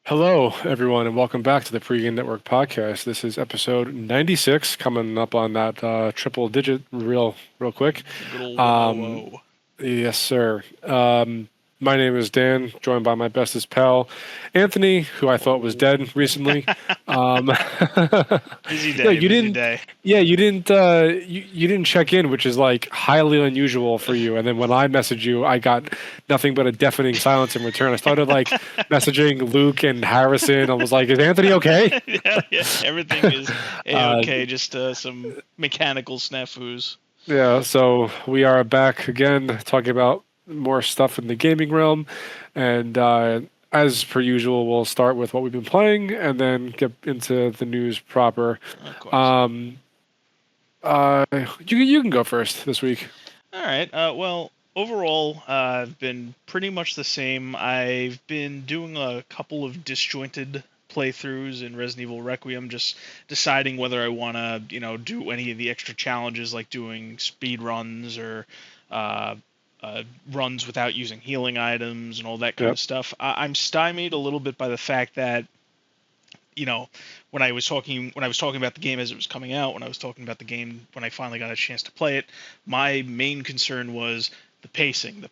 Hello, everyone, and welcome back to the Pregame Network podcast. This is episode 96, coming up on that triple digit real quick. The good old Um, 100. yes, sir. My name is Dan, joined by my bestest pal, Anthony, who I thought was dead recently. Um, Busy yeah, day, you busy didn't. day. Yeah, you didn't check in, which is like highly unusual for you. And then when I messaged you, I got nothing but a deafening silence in return. I started like messaging Luke and Harrison. I was like, "Is Anthony okay?" Yeah, everything is Uh, a-okay. Just some mechanical snafus. yeah, so we are back again talking about more stuff in the gaming realm, and as per usual, we'll start with what we've been playing and then get into the news proper. Of course. Um, uh, you can go first this week. All right. Well, overall, I've been pretty much the same. I've been doing a couple of disjointed playthroughs in Resident Evil Requiem, just deciding whether I want to, do any of the extra challenges like doing speed runs or uh, runs without using healing items and all that kind Yep. of stuff. I'm stymied a little bit by the fact that you know, when I was talking about the game as it was coming out, when I was talking about the game when I finally got a chance to play it, my main concern was the pacing,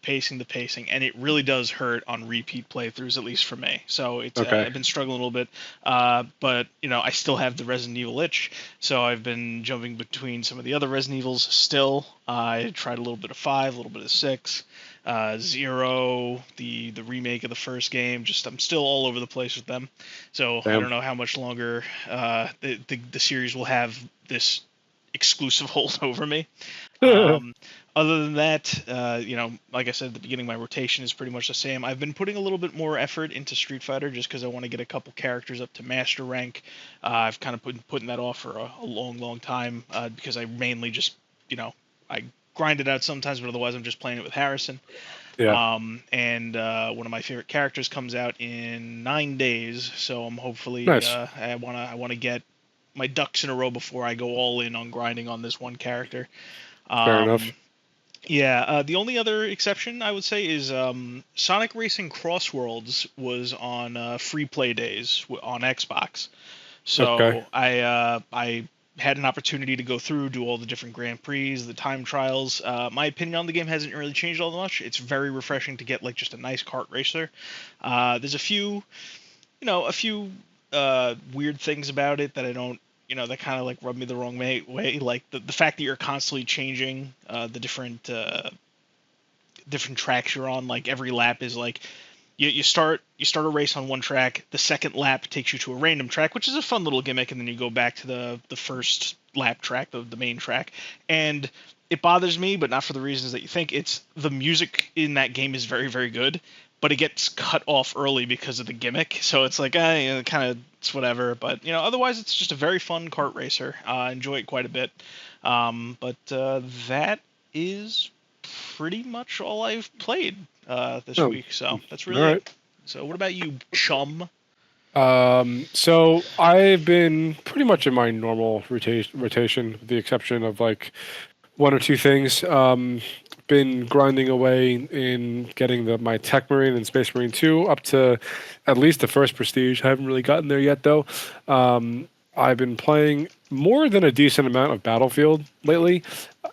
and it really does hurt on repeat playthroughs, at least for me. So it's Okay. I've been struggling a little bit, but I still have the Resident Evil itch, so I've been jumping between some of the other Resident Evils. Still, I tried a little bit of 5, a little bit of 6. Zero, the remake of the first game. Just I'm still all over the place with them. So I Damn. don't know how much longer the series will have this exclusive hold over me. Um, Other than that, like I said at the beginning, my rotation is pretty much the same. I've been putting a little bit more effort into Street Fighter just because I want to get a couple characters up to master rank. I've kind of putting that off for a long, long time because I mainly just, I grind it out sometimes, but otherwise I'm just playing it with Harrison. Yeah. And one of my favorite characters comes out in 9 days, so I'm hopefully Nice. I wanna get my ducks in a row before I go all in on grinding on this one character. Fair enough. Um, yeah, the only other exception I would say is Sonic Racing Crossworlds was on free play days on Xbox. Okay. So I had an opportunity to go through, do all the different Grand Prix, the time trials. My opinion on the game hasn't really changed all that much. It's very refreshing to get like just a nice kart racer. There's a few weird things about it that I don't, that kind of like rub me the wrong way. Like the fact that you're constantly changing the different tracks you're on. Like every lap is like you start a race on one track. The second lap takes you to a random track, which is a fun little gimmick, and then you go back to the first lap track, the main track. And it bothers me, but not for the reasons that you think. It's the music in that game is very, very good, but it gets cut off early because of the gimmick. So it's like, kind of, it's whatever. But otherwise, it's just a very fun kart racer. I enjoy it quite a bit. But that is pretty much all I've played this Oh, week. So that's all really right. it. So what about you, chum? So I've been pretty much in my normal rotation, with the exception of like one or two things. Been grinding away in getting my Tech Marine and Space Marine 2 up to at least the first prestige. I haven't really gotten there yet though. I've been playing more than a decent amount of Battlefield lately.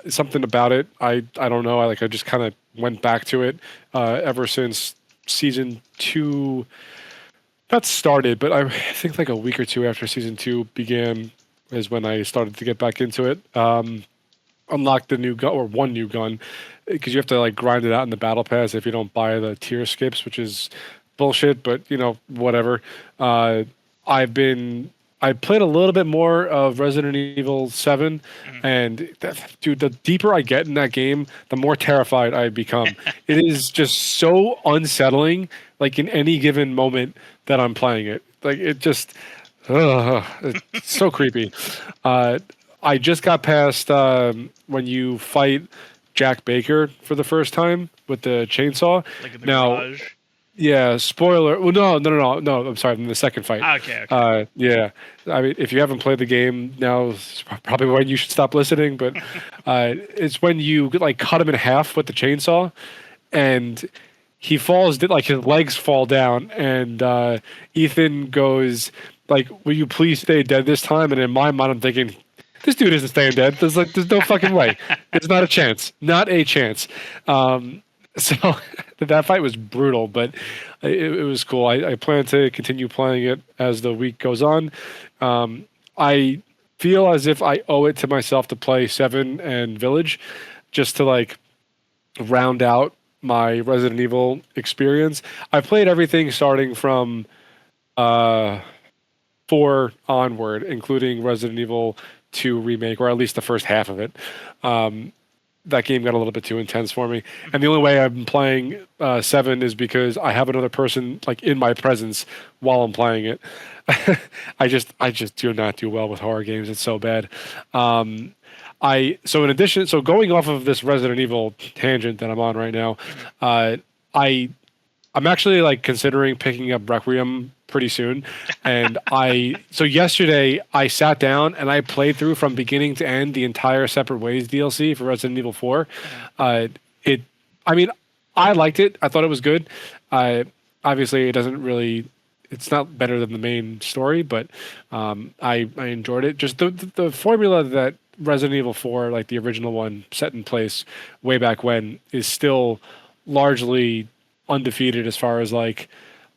Something about it, I don't know. I just kind of went back to it ever since season 2 not started, but I think like a week or two after season 2 began is when I started to get back into it. Unlocked the new gun or one new gun because you have to like grind it out in the battle pass if you don't buy the tier skips, which is bullshit. But whatever. Uh, I've been I played a little bit more of Resident Evil 7, Mhm. and dude, the deeper I get in that game, the more terrified I become. It is just so unsettling, like in any given moment that I'm playing it. Like it just, it's so creepy. Uh, I just got past when you fight Jack Baker for the first time with the chainsaw. Like in the Now, garage. yeah, spoiler. Well, no. I'm sorry. In the second fight. Okay, okay. Yeah. I mean, if you haven't played the game, now is probably when you should stop listening. But it's when you like cut him in half with the chainsaw, and he falls, like his legs fall down, and Ethan goes like, "Will you please stay dead this time?" And in my mind, I'm thinking, this dude isn't staying dead. There's no fucking way. There's not a chance. Not a chance. So that fight was brutal, but it was cool. I plan to continue playing it as the week goes on. I feel as if I owe it to myself to play 7 and Village, just to like round out my Resident Evil experience. I've played everything starting from 4 onward, including Resident Evil 2 remake, or at least the first half of it. That game got a little bit too intense for me, and the only way I'm playing 7 is because I have another person like in my presence while I'm playing it. I just do not do well with horror games. It's so bad. So going off of this Resident Evil tangent that I'm on right now, I'm actually like considering picking up Requiem pretty soon. And so yesterday I sat down and I played through from beginning to end the entire Separate Ways DLC for Resident Evil 4. I mean, I liked it. I thought it was good. Obviously it's not better than the main story, but I enjoyed it. Just the formula that Resident Evil 4, like the original one set in place way back when, is still largely undefeated as far as like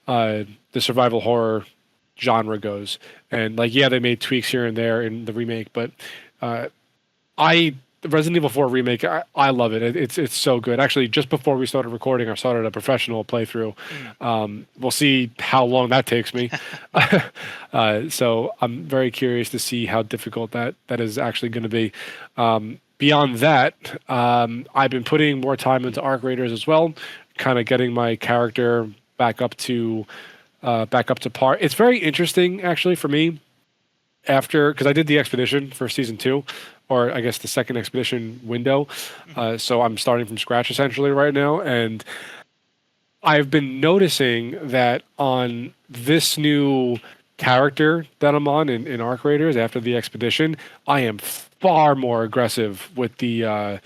the survival horror genre goes. And like, yeah, they made tweaks here and there in the remake, but the Resident Evil 4 remake, I love it. It's so good. Actually, just before we started recording, I started a professional playthrough. We'll see how long that takes me. So I'm very curious to see how difficult that is actually going to be. Beyond that, I've been putting more time into Arc Raiders as well, kind of getting my character back up to par. It's very interesting, actually, for me, because I did the expedition for season 2, or I guess the second expedition window. So I'm starting from scratch essentially right now. And I've been noticing that on this new character that I'm on in Arc Raiders after the expedition, I am far more aggressive with the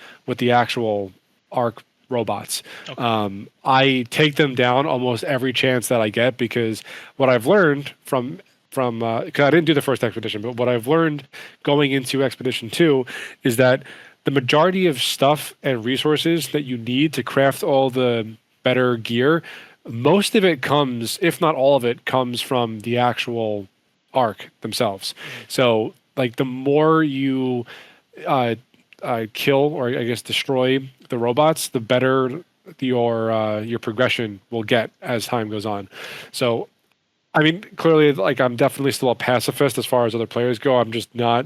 actual Arc robots. Okay. I take them down almost every chance that I get, because what I've learned from because I didn't do the first expedition, but what I've learned going into Expedition 2 is that the majority of stuff and resources that you need to craft all the better gear, most of it comes, if not all of it, comes from the actual Arc themselves. So, like, the more you kill, or I guess destroy the robots, the better your progression will get as time goes on. So, I mean, clearly, like, I'm definitely still a pacifist as far as other players go. I'm just not.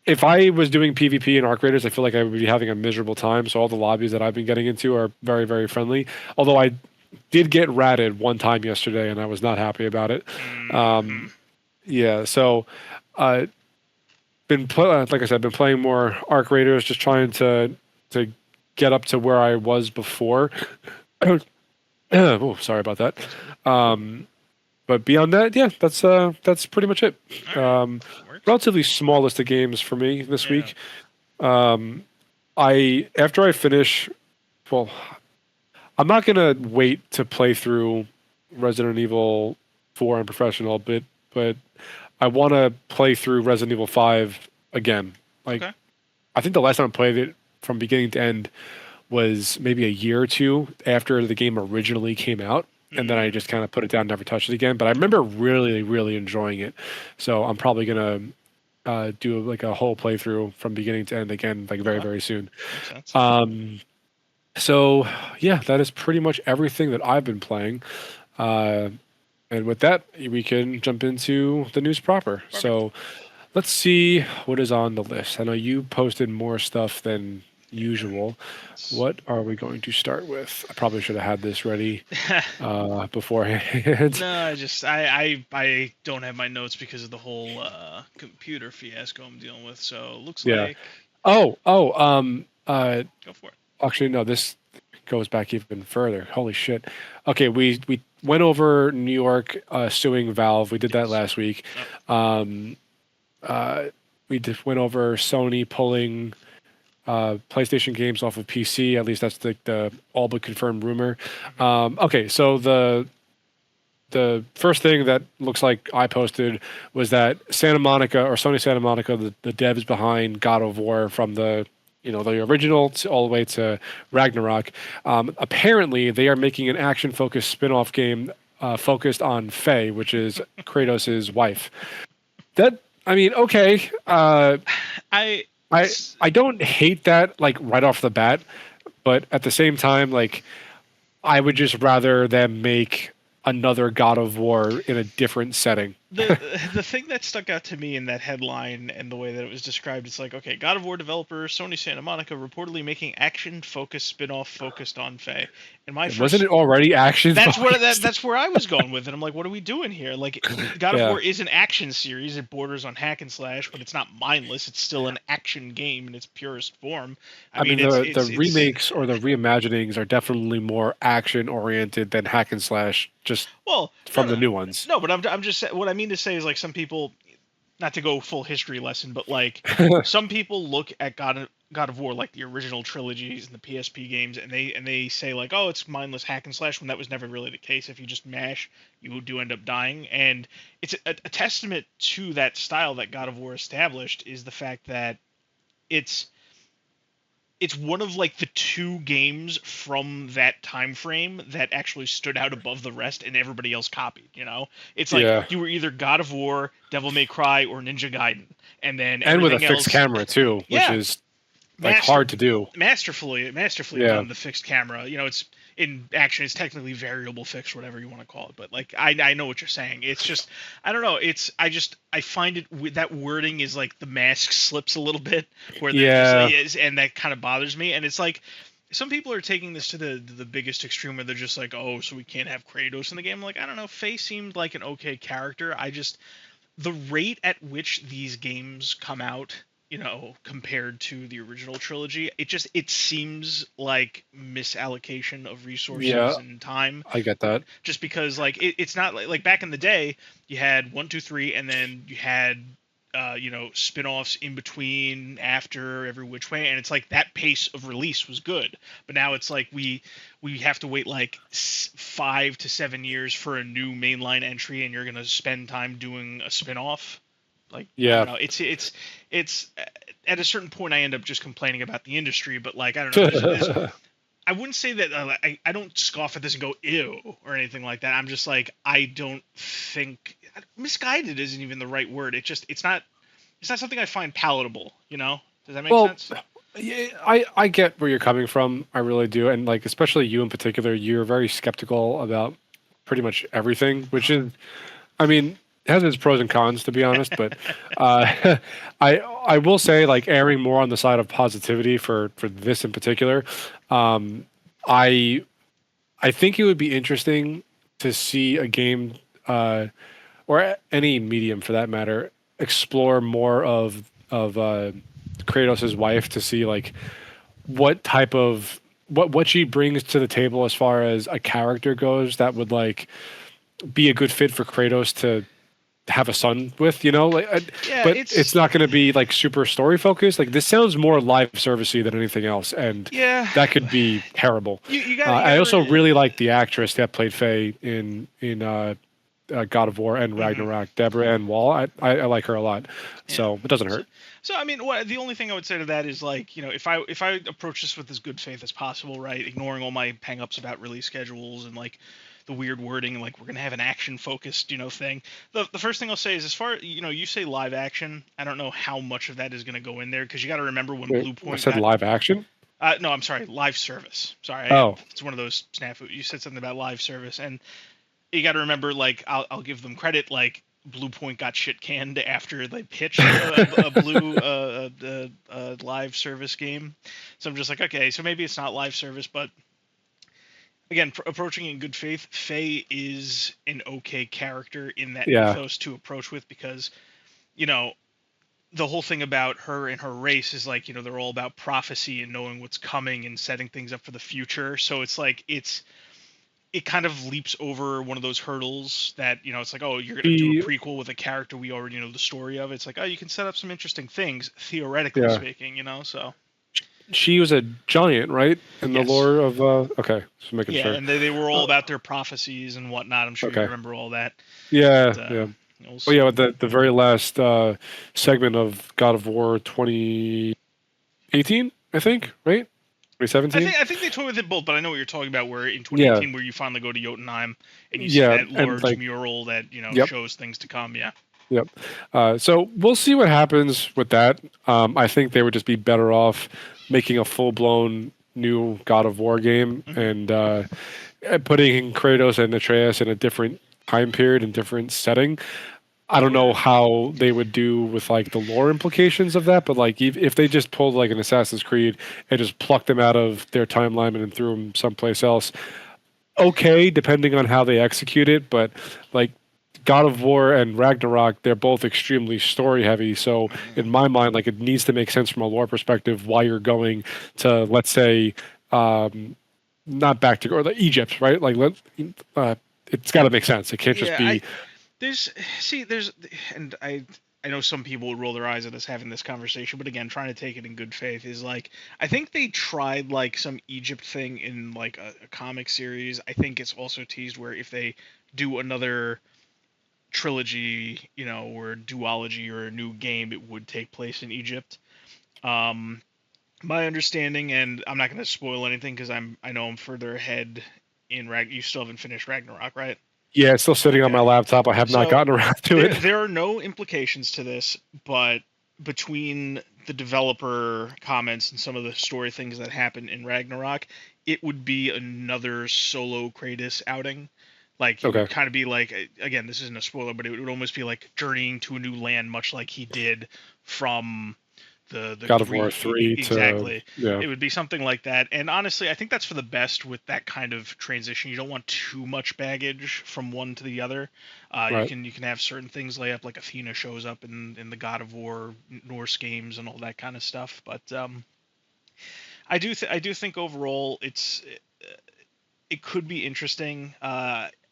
If I was doing PvP in Arc Raiders, I feel like I would be having a miserable time. So all the lobbies that I've been getting into are very, very friendly. Although I did get ratted one time yesterday, and I was not happy about it. Yeah, so like I said, been playing more Arc Raiders, just trying to get up to where I was before. Oh, sorry about that. But beyond that, yeah, that's pretty much it. Relatively small list of games for me this week. After I finish, well, I'm not gonna wait to play through Resident Evil 4 on professional, but I want to play through Resident Evil 5 again. Like, okay. I think the last time I played it from beginning to end was maybe a year or two after the game originally came out. And then I just kind of put it down, never touched it again. But I remember really, really enjoying it. So I'm probably going to do like a whole playthrough from beginning to end again, like very, very soon. So yeah, that is pretty much everything that I've been playing. And with that, we can jump into the news proper. Perfect. So let's see what is on the list. I know you posted more stuff than usual. What are we going to start with? I probably should have had this ready beforehand. No, I don't have my notes because of the whole computer fiasco I'm dealing with. So looks like. Go for it. Actually, no. This goes back even further. Holy shit. Okay, we went over New York suing Valve. We did that last week. Yep. We just went over Sony pulling PlayStation games off of PC. At least that's the all but confirmed rumor. Okay, so the first thing that looks like I posted was that Santa Monica or Sony Santa Monica, the devs behind God of War from the the original all the way to Ragnarok, apparently they are making an action-focused spin-off game focused on Faye, which is Kratos' wife. That I mean, okay, I I don't hate that like right off the bat, but at the same time, like I would just rather them make another God of War in a different setting. the thing that stuck out to me in that headline and the way that it was described, it's like, okay, God of War developer Sony Santa Monica reportedly making action-focused spin-off focused on Faye. And my first, wasn't it already action? that's where I was going with it. I'm like, what are we doing here? Like, God of War is an action series. It borders on hack and slash, but it's not mindless. It's still an action game in its purest form. I mean the remakes or the reimaginings are definitely more action-oriented than hack and slash. Just from the new ones. No, but I'm just what I mean to say is like some people, not to go full history lesson, but like some people look at God of War like the original trilogies and the PSP games, and they say like, oh, it's mindless hack and slash, when that was never really the case. If you just mash, you do end up dying, and it's a testament to that style that God of War established is the fact that it's one of like the two games from that time frame that actually stood out above the rest and everybody else copied, It's like you were either God of War, Devil May Cry, or Ninja Gaiden. And then with a fixed camera too, which is like hard to do. Masterfully done, the fixed camera. It's in action, it's technically variable fixed, whatever you want to call it. But like I know what you're saying. It's just I don't know. I find it that wording is like the mask slips a little bit where is, and that kind of bothers me. And it's like some people are taking this to the biggest extreme where they're just like, oh, so we can't have Kratos in the game. Like, I don't know. Faye seemed like an okay character. The rate at which these games come out, compared to the original trilogy, it seems like misallocation of resources and time. I get that. Just because like it's not like back in the day you had 1, 2, 3, and then you had spin-offs in between after every which way, and it's like that pace of release was good. But now it's like we have to wait like 5 to 7 years for a new mainline entry, and you're gonna spend time doing a spin-off. Like, I don't know, it's at a certain point I end up just complaining about the industry, but like, I don't know, I wouldn't say that I don't scoff at this and go ew or anything like that. I'm just like, I don't think misguided isn't even the right word. It's not something I find palatable, Does that make sense? Yeah, I get where you're coming from. I really do. And like, especially you in particular, you're very skeptical about pretty much everything, which is, I mean, it has its pros and cons, to be honest, but I will say, like, erring more on the side of positivity for this in particular. I think it would be interesting to see a game, or any medium for that matter, explore more of Kratos' wife, to see like what type of what she brings to the table as far as a character goes that would like be a good fit for Kratos to have a son with, but it's not going to be like super story focused. Like, this sounds more live servicey than anything else, and that could be terrible. I also really like the actress that played Faye in God of War and Ragnarok, Deborah Ann Wall. I like her a lot, so it doesn't hurt. So I mean, the only thing I would say to that is like, if I approach this with as good faith as possible, right, ignoring all my hang-ups about release schedules and like the weird wording, like we're gonna have an action focused, thing. The first thing I'll say is, as far you say live action, I don't know how much of that is gonna go in there, because you got to remember when Blue Point. I said live action. No, I'm sorry, live service. Sorry, it's one of those snafu. You said something about live service, and you got to remember, like, I'll give them credit, like Blue Point got shit canned after they pitched a blue live service game. So I'm just like, okay, so maybe it's not live service, but again, approaching in good faith, Faye is an okay character in that ethos to approach with, because, the whole thing about her and her race is like, they're all about prophecy and knowing what's coming and setting things up for the future. So it's like, it kind of leaps over one of those hurdles that, it's like, oh, you're going to do a prequel with a character we already know the story of. It's like, oh, you can set up some interesting things, theoretically speaking, so. she was a giant, right? In the Yes. lore of okay, just making Yeah, sure. and they were all about their prophecies and whatnot. I'm sure you Okay. remember all that. Yeah, But, yeah. we'll Oh yeah, see. with the very last segment of God of War 2018, I think, right? 2017. I think they toyed with it both, but I know what you're talking about. Where in Yeah, 2018, where you finally go to Jotunheim and you see yeah, that and large like, mural that yep, shows things to come. Yeah. yep. So we'll see what happens with that. I think they would just be better off making a full blown new God of War game Hmm. and putting Kratos and Atreus in a different time period and different setting. I don't know how they would do with like the lore implications of that, but like if they just pulled like an Assassin's Creed and just plucked them out of their timeline and threw them someplace else, okay, depending on how they execute it. But like God of War and Ragnarok, they're both extremely story heavy. So in my mind, like it needs to make sense from a lore perspective why you're going to, let's say, not back to or the Egypt, right? Like it's got to make sense. It can't just Yeah. be There's and I know some people would roll their eyes at us having this conversation, but again, trying to take it in good faith is like I think they tried like some Egypt thing in like a comic series. I think it's also teased where if they do another trilogy, or duology or a new game, it would take place in Egypt. Um, my understanding, and I'm not going to spoil anything because I know I'm further ahead in Rag. You still haven't finished Ragnarok, right? yeah, it's still sitting on my Okay. laptop. I have not So gotten around to there it. there are no implications to this, but between the developer comments and some of the story things that happen in Ragnarok, it would be another solo Kratos outing. Like it Okay. would kind of be like, again, this isn't a spoiler, but it would almost be like journeying to a new land, much like he did from the God of War Greek. 3 to Exactly. yeah, It would be something like that. And honestly, I think that's for the best with that kind of transition. You don't want too much baggage from one to the other. right. You can have certain things lay up, like Athena shows up in the God of War Norse games and all that kind of stuff. But I do think overall it could be interesting.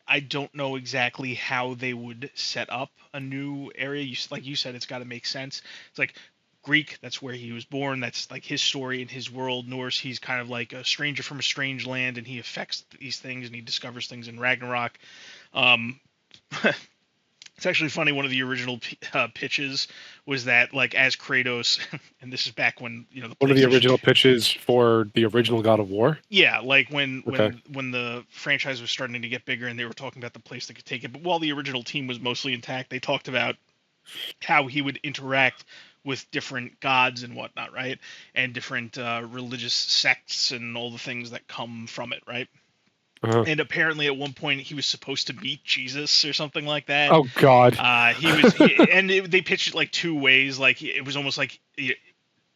I don't know exactly how they would set up a new area. Like you said, it's got to make sense. It's like Greek, that's where he was born. That's like his story in his world. Norse, he's kind of like a stranger from a strange land, and he affects these things and he discovers things in Ragnarok. Um, it's actually funny. One of the original pitches was that, like, as Kratos, and this is back when the One of the PlayStation. original pitches for the original God of War. Yeah, like Okay. when the franchise was starting to get bigger and they were talking about the place that could take it. But while the original team was mostly intact, they talked about how he would interact with different gods and whatnot, right? And different religious sects and all the things that come from it, right? Uh-huh. And apparently, at one point, he was supposed to meet Jesus or something like that. Oh God. They pitched it like two ways. Like it was almost like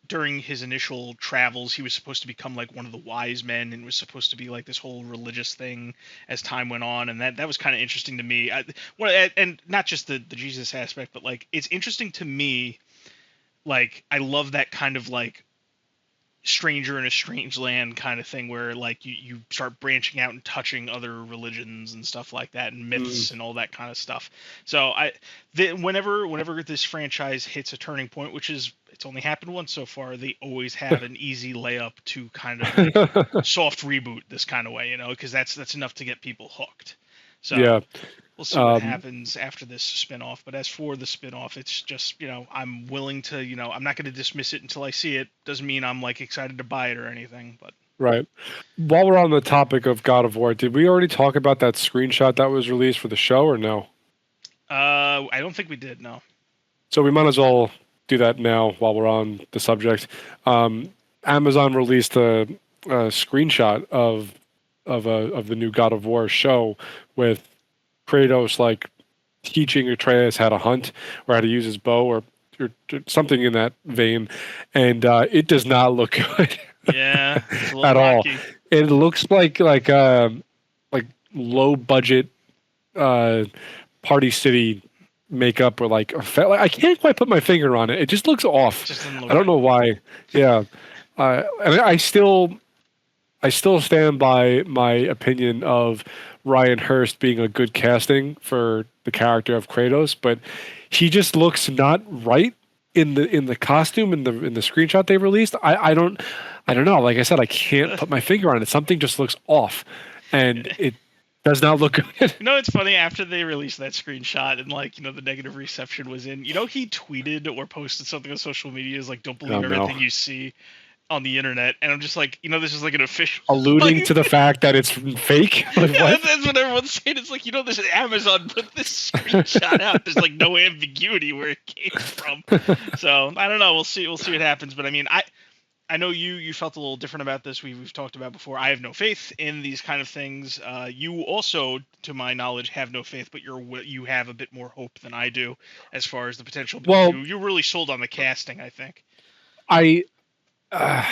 during his initial travels, he was supposed to become like one of the wise men, and it was supposed to be like this whole religious thing as time went on, and that was kind of interesting to me. And not just the Jesus aspect, but like it's interesting to me. Like I love that kind of like stranger in a strange land kind of thing where like you start branching out and touching other religions and stuff like that and myths and all that kind of stuff. So whenever this franchise hits a turning point, which is it's only happened once so far, they always have an easy layup to kind of like soft reboot this kind of way, because that's enough to get people hooked. So Yeah. we'll see what happens after this spinoff. But as for the spinoff, it's just, I'm willing to, I'm not going to dismiss it until I see it. Doesn't mean I'm like excited to buy it or anything, but Right. While we're on the topic of God of War, did we already talk about that screenshot that was released for the show or no? I don't think we did. No. So we might as well do that now while we're on the subject. Amazon released a screenshot of the new God of War show with Kratos like teaching Atreus how to hunt or how to use his bow or something in that vein, and it does not look good Yeah, it's a little at all. rocky. It looks like low budget uh, Party City makeup or like I can't quite put my finger on it. It just looks off. Just doesn't look I don't know right. why. Yeah, and I still stand by my opinion of Ryan Hurst being a good casting for the character of Kratos, but he just looks not right in the costume in the screenshot they released. I don't know. Like I said, I can't put my finger on it. Something just looks off, and it does not look good. You know, it's funny, after they released that screenshot and like, the negative reception was in, he tweeted or posted something on social media is like, don't Oh believe no. everything you see on the internet. And I'm just like, this is like an official Alluding like, to the fact that it's fake. Like, yeah, what? that's what everyone's saying. It's like, this is Amazon put this screenshot out. There's like no ambiguity where it came from. So I don't know. We'll see. We'll see what happens. But I mean, I know you felt a little different about this. We've talked about before. I have no faith in these kind of things. You also, to my knowledge, have no faith, but you have a bit more hope than I do as far as the potential. Because Well, you're really sold on the casting, I think. I uh,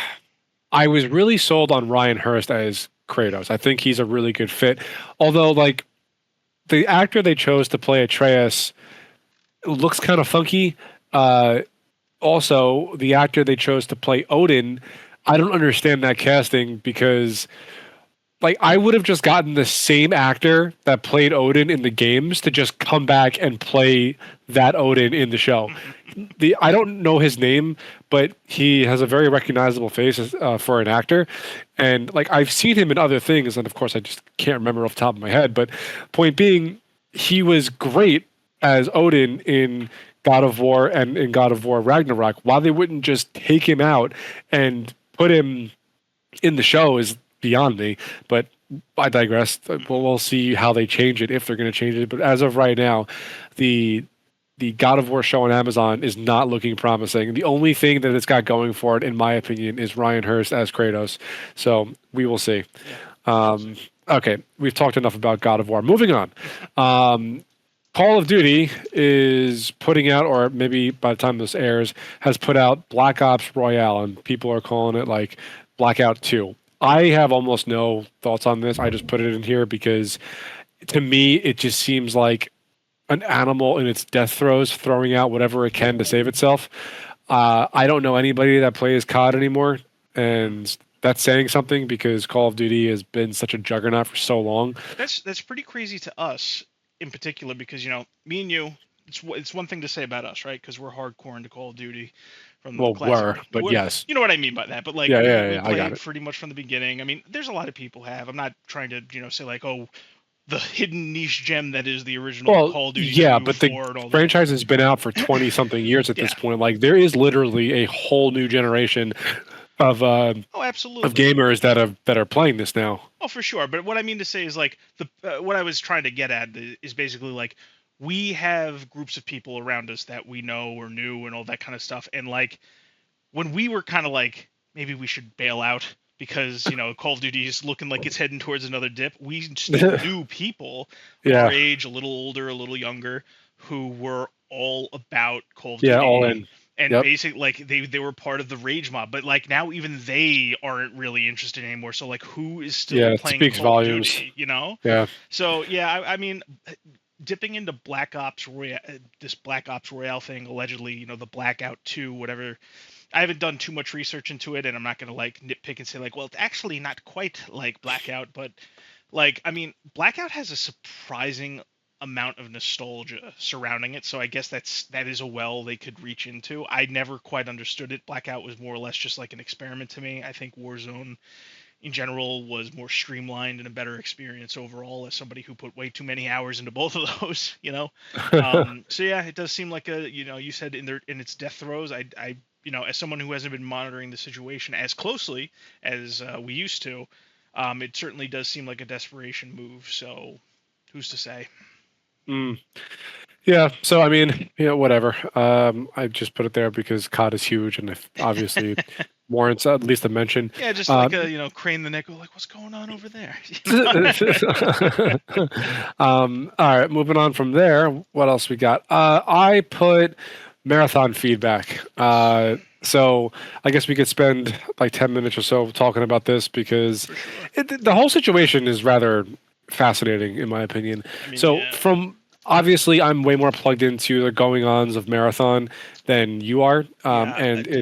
I was really sold on Ryan Hurst as Kratos. I think he's a really good fit. Although, like, the actor they chose to play Atreus looks kind of funky. Also, the actor they chose to play Odin, I don't understand that casting because, like, I would have just gotten the same actor that played Odin in the games to just come back and play that Odin in the show. I don't know his name, but he has a very recognizable face for an actor, and like I've seen him in other things, and of course I just can't remember off the top of my head. But point being, he was great as Odin in God of War and in God of War Ragnarok. Why they wouldn't just take him out and put him in the show is beyond me. But I digress. We'll see how they change it, if they're going to change it. But as of right now, the God of War show on Amazon is not looking promising. The only thing that it's got going for it, in my opinion, is Ryan Hurst as Kratos. So we will see. Okay, we've talked enough about God of War. Moving on. Call of Duty is putting out, or maybe by the time this airs, has put out Black Ops Royale, and people are calling it like Blackout 2. I have almost no thoughts on this. I just put it in here because to me, it just seems like an animal in its death throes, throwing out whatever it can to save itself. I don't know anybody that plays COD anymore, and that's saying something because Call of Duty has been such a juggernaut for so long. That's pretty crazy to us in particular because me and you. It's one thing to say about us, right? Because we're hardcore into Call of Duty from the classic. But yes. You know what I mean by that. But like, Yeah, we I got played it. pretty much from the beginning. I mean, there's a lot of people have. I'm not trying to say like, oh, the hidden niche gem that is the original Call of Duty. Yeah, but the franchise has been out for 20 something years at this point. Like, there is literally a whole new generation of absolutely, of gamers that are playing this now. Oh, for sure. But what I mean to say is like what I was trying to get at is basically like we have groups of people around us that we know or knew and all that kind of stuff. And like when we were kind of like maybe we should bail out because Call of Duty is looking like it's heading towards another dip. We still knew people our age, a little older, a little younger, who were all about Call of Duty. Yeah, all in. And basically, like they were part of the rage mob, but like now even they aren't really interested anymore. So like, who is still playing speaks Call volumes. of Duty? Yeah. So yeah, I mean, dipping into Black Ops Royale, this Black Ops Royale thing, allegedly, the Blackout 2, whatever. I haven't done too much research into it, and I'm not gonna like nitpick and say like, well, it's actually not quite like Blackout, but like, I mean, Blackout has a surprising amount of nostalgia surrounding it, so I guess that is a well they could reach into. I never quite understood it. Blackout was more or less just like an experiment to me. I think Warzone in general was more streamlined and a better experience overall as somebody who put way too many hours into both of those. So yeah, it does seem like you said in its death throes. I as someone who hasn't been monitoring the situation as closely as we used to, it certainly does seem like a desperation move. So who's to say? Yeah, so I mean, whatever. I just put it there because COD is huge and obviously warrants at least a mention. Yeah, just like a crane the neck, like what's going on over there? All right, moving on from there. What else we got? I put marathon feedback. So I guess we could spend like 10 minutes or so talking about this because the whole situation is rather fascinating in my opinion. Obviously, I'm way more plugged into the going-ons of Marathon than you are.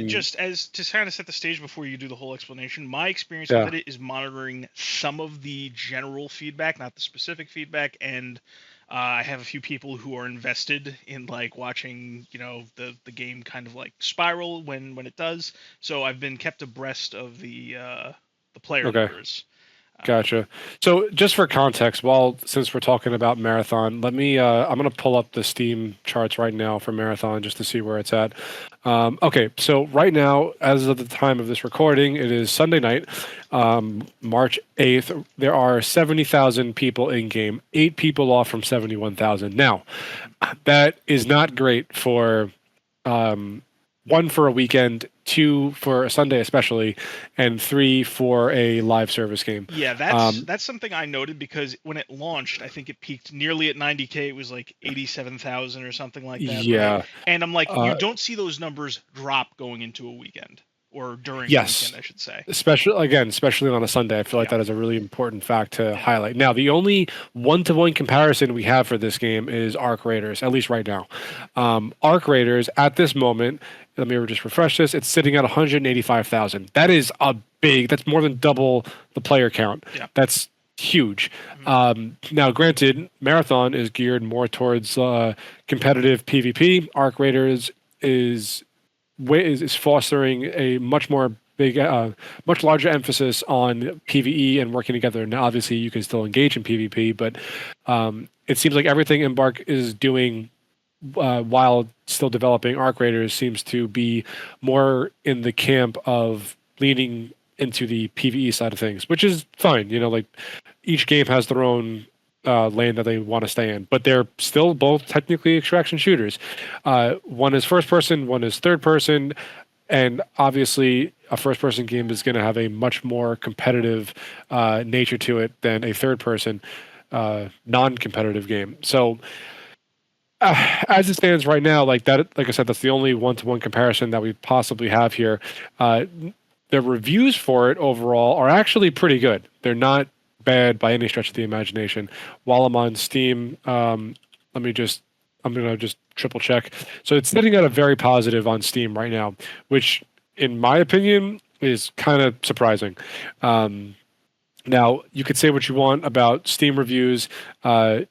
Just as to kind of set the stage before you do the whole explanation, my experience with it is monitoring some of the general feedback, not the specific feedback, and I have a few people who are invested in like watching, the game kind of like spiral when it does. So I've been kept abreast of the player Okay. numbers. Gotcha. So just for context, since we're talking about Marathon, I'm gonna pull up the Steam charts right now for Marathon just to see where it's at. Okay, so right now, as of the time of this recording, it is Sunday night, March 8th. There are 70,000 people in game, 8 people off from 71,000. Now, that is not great for um, one for a weekend, two for a Sunday especially, and three for a live service game. Yeah, that's something I noted because when it launched, I think it peaked nearly at 90K. It was like 87,000 or something like that, right? Yeah. And I'm like, you Uh, don't see those numbers drop going into a weekend or during a weekend, yes. I should say. Especially on a Sunday, I feel like Yeah. that is a really important fact to Yeah. highlight. Now, the only one-to-one comparison we have for this game is Arc Raiders, at least right now. Arc Raiders at this moment, let me just refresh this. It's sitting at 185,000. That's more than double the player count. Yeah. That's huge. Mhm. Now, granted, Marathon is geared more towards competitive PvP. Arc Raiders is fostering a much larger emphasis on PvE and working together. Now, obviously, you can still engage in PvP, but it seems like everything Embark is doing while still developing Arc Raiders seems to be more in the camp of leaning into the PvE side of things, which is fine. Like each game has their own lane that they want to stay in, but they're still both technically extraction shooters. One is first person, one is third person, and obviously a first person game is going to have a much more competitive nature to it than a third person non-competitive game. So as it stands right now, like I said, that's the only one-to-one comparison that we possibly have here. The reviews for it overall are actually pretty good. They're not bad by any stretch of the imagination. While I'm on Steam, I'm gonna just triple check. So it's sitting at a very positive on Steam right now, which, in my opinion, is kind of surprising. Now, you could say what you want about Steam reviews.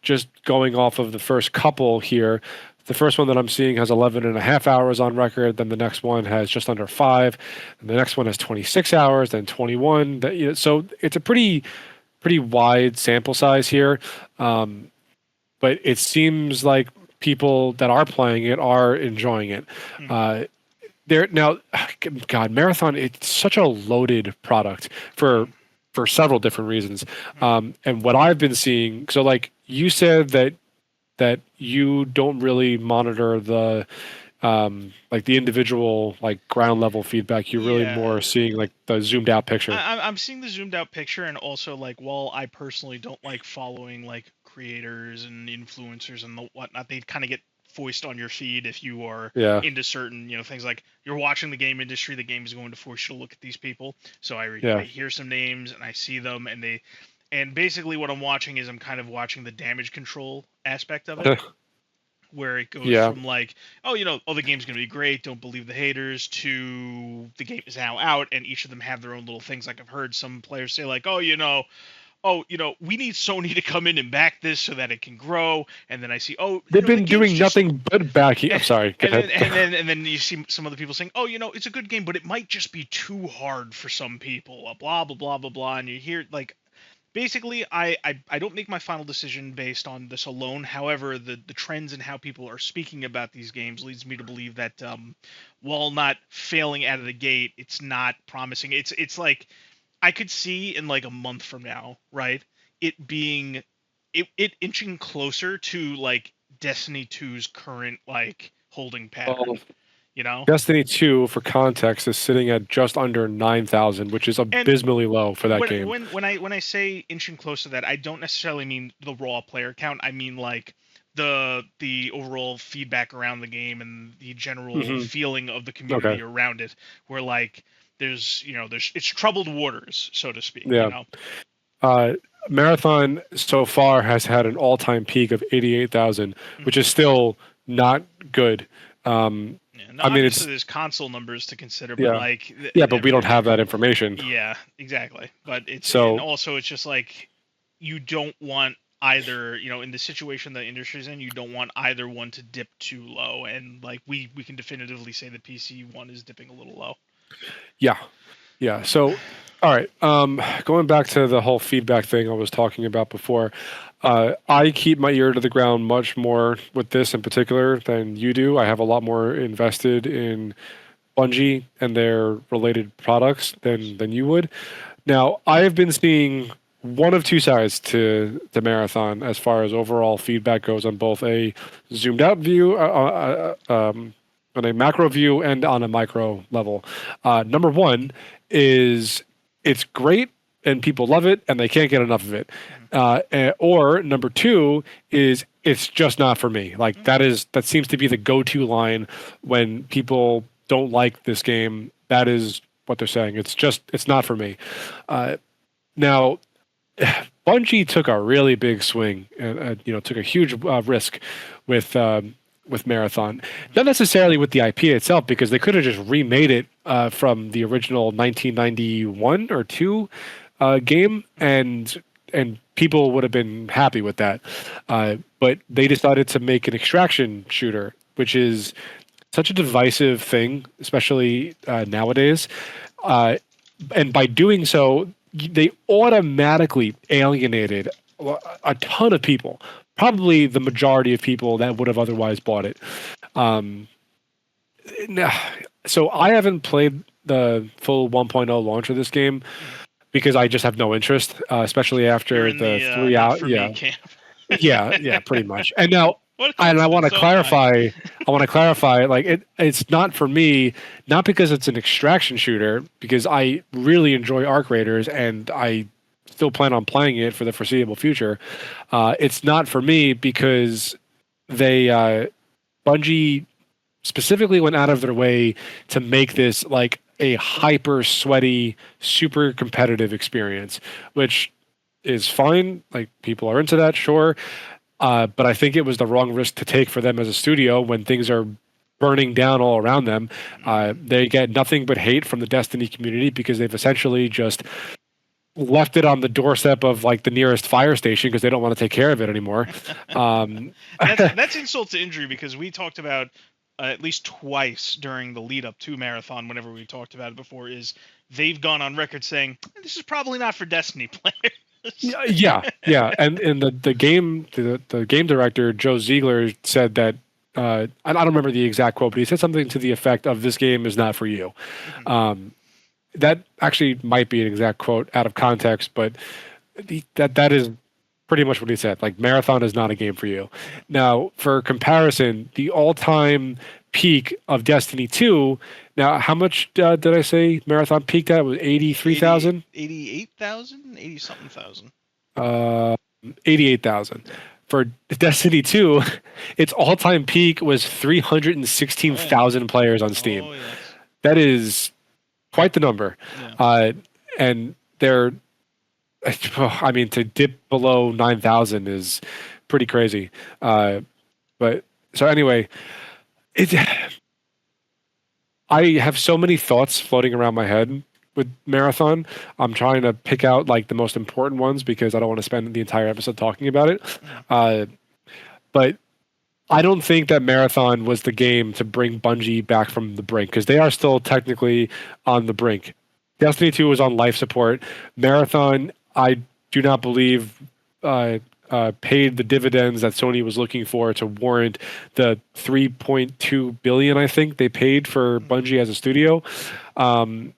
Just going off of the first couple here, the first one that I'm seeing has 11 and a half hours on record. Then the next one has just under 5. And the next one has 26 hours, then 21. So it's a pretty wide sample size here. But it seems like people that are playing it are enjoying it. There now, God, Marathon, it's such a loaded product for several different reasons. And what I've been seeing, so like you said that you don't really monitor the like the individual like ground level feedback. You're really Yeah. more seeing like the zoomed out picture. I'm seeing the zoomed out picture, and also like while I personally don't like following like creators and influencers and the whatnot, they kind of get foist on your feed if you are Yeah. into certain things. Like you're watching the game industry, the game is going to force you to look at these people. So Yeah. I hear some names and I see them, and basically what I'm watching is I'm kind of watching the damage control aspect of it. Where it goes Yeah. from like, the game's going to be great, don't believe the haters, to the game is now out, and each of them have their own little things. Like I've heard some players say like, we need Sony to come in and back this so that it can grow. And then I see, They've been the doing game's just nothing but backing. I'm sorry. Go ahead. and then you see some other people saying, it's a good game, but it might just be too hard for some people. Blah blah blah blah blah. And you hear like, basically, I don't make my final decision based on this alone. However, the trends and how people are speaking about these games leads me to believe that while not failing out of the gate, it's not promising. It's like I could see in like a month from now, right? It being it inching closer to like Destiny 2's current like holding pattern. Well, You know? Destiny 2, for context, is sitting at just under 9,000, which is And abysmally low for that when, game. when I say inching close to that, I don't necessarily mean the raw player count. I mean like the overall feedback around the game and the general feeling of the community around it, where like there's it's troubled waters, so to speak. Yeah. Marathon so far has had an all-time peak of 88,000, which is still not good. Yeah, no, obviously there's console numbers to consider, but like but we don't have that information. Yeah, exactly. But it's So and also it's just like you don't want either, in the situation the industry's in, you don't want either one to dip too low, and like we can definitively say the PC one is dipping a little low. Yeah. Yeah. So, all right. Going back to the whole feedback thing I was talking about before, I keep my ear to the ground much more with this in particular than you do. I have a lot more invested in Bungie and their related products than you would. Now, I have been seeing one of two sides to the Marathon as far as overall feedback goes on both a zoomed out view, on a macro view, and on a micro level. Number one is it's great and people love it and they can't get enough of it. Or number two is it's just not for me. Like that seems to be the go-to line when people don't like this game. That is what they're saying. It's not for me. Now, Bungie took a really big swing and took a huge risk with Marathon. Not necessarily with the IP itself, because they could have just remade it from the original 1991 or 2 game, and people would have been happy with that. But they decided to make an extraction shooter, which is such a divisive thing, especially nowadays. And by doing so, they automatically alienated a ton of people, probably the majority of people that would have otherwise bought it. So I haven't played the full 1.0 launch of this game because I just have no interest, especially after the 3 out. Yeah. yeah, pretty much. And now, and I want to clarify. I want to clarify. Like it's not for me, not because it's an extraction shooter, because I really enjoy Arc Raiders and I still plan on playing it for the foreseeable future. It's not for me because they Bungie specifically went out of their way to make this like a hyper sweaty, super competitive experience, which is fine. Like people are into that, sure. But I think it was the wrong risk to take for them as a studio when things are burning down all around them. They get nothing but hate from the Destiny community because they've essentially just left it on the doorstep of like the nearest fire station because they don't want to take care of it anymore. That's insult to injury, because we talked about at least twice during the lead up to Marathon, whenever we talked about it before, is they've gone on record saying this is probably not for Destiny players. yeah. And the game director Joe Ziegler said that I don't remember the exact quote, but he said something to the effect of "This game is not for you." That actually might be an exact quote out of context, but that is pretty much what he said. Like, Marathon is not a game for you. Now, for comparison, the all-time peak of Destiny 2. Now, how much did I say Marathon peaked at? It was 83,000? 88,000? 80-something thousand. 88,000. For Destiny 2, its all-time peak was 316,000 players on Steam. Oh, yes. That is quite the number. Yeah. And they're, I mean, to dip below 9,000 is pretty crazy. But so anyway, I have so many thoughts floating around my head with Marathon. I'm trying to pick out like the most important ones because I don't want to spend the entire episode talking about it. But I don't think that Marathon was the game to bring Bungie back from the brink, because they are still technically on the brink. Destiny 2 was on life support. Marathon, I do not believe paid the dividends that Sony was looking for to warrant the $3.2 billion, I think, they paid for Bungie as a studio. And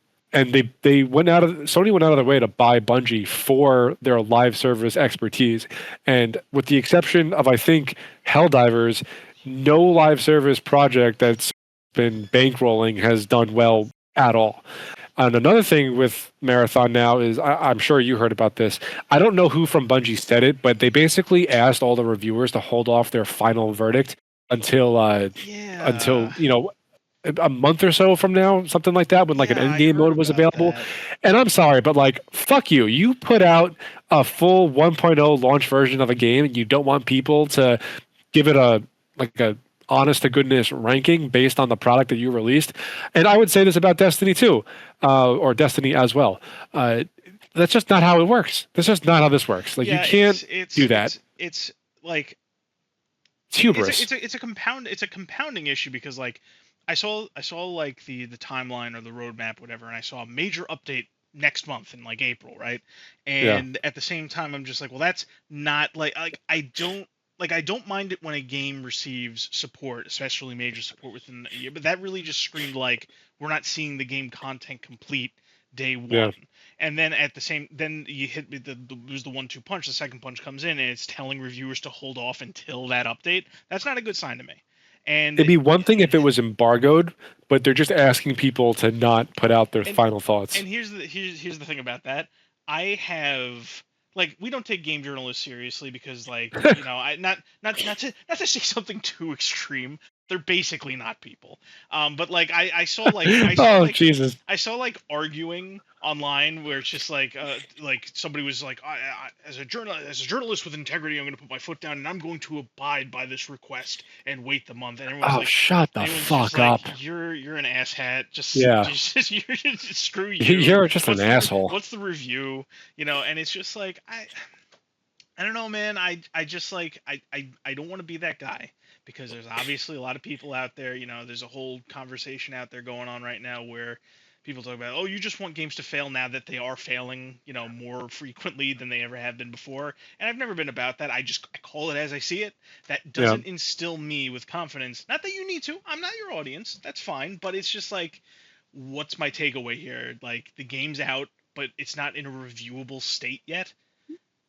Sony went out of their way to buy Bungie for their live service expertise. And with the exception of, I think, Helldivers, no live service project that's been bankrolling has done well at all. And another thing with Marathon now is, I'm sure you heard about this. I don't know who from Bungie said it, but they basically asked all the reviewers to hold off their final verdict until a month or so from now, something like that, when like an end game mode was available. That. And I'm sorry, but like, fuck you. You put out a full 1.0 launch version of a game and you don't want people to give it a honest to goodness ranking based on the product that you released. And I would say this about Destiny 2, or Destiny as well. That's just not how it works. That's just not how this works. Like, Yeah, you can't do that. It's like It's hubris. it's a compounding issue because like I saw like the timeline or the roadmap whatever, and I saw a major update next month in like April, right? Yeah. And at the same time I'm just like, well, that's not like I don't mind it when a game receives support, especially major support within a year, but that really just screamed like we're not seeing the game content complete day Yeah. one. And then at the same, then you hit me there's the 1-2 punch. The second punch comes in and it's telling reviewers to hold off until that update. That's not a good sign to me. And It'd be one thing if it was embargoed, but they're just asking people to not put out their final thoughts. and here's the thing about that. I have like we don't take game journalists seriously because like I not to say something too extreme. They're basically not people. But like I saw like Oh, Jesus. I saw like arguing online where it's just like somebody was like as a journalist with integrity, I'm going to put my foot down and I'm going to abide by this request and wait the month. And everyone's like, shut the fuck up. Like, you're an asshat. Just screw you. You're just an asshole. What's the review? And it's just like I don't know, man. I just like I don't want to be that guy because there's obviously a lot of people out there. There's a whole conversation out there going on right now where people talk about, oh, you just want games to fail now that they are failing, more frequently than they ever have been before. And I've never been about that. I call it as I see it. That doesn't instill me with confidence. Not that you need to. I'm not your audience. That's fine. But it's just like, what's my takeaway here? Like the game's out, but it's not in a reviewable state yet.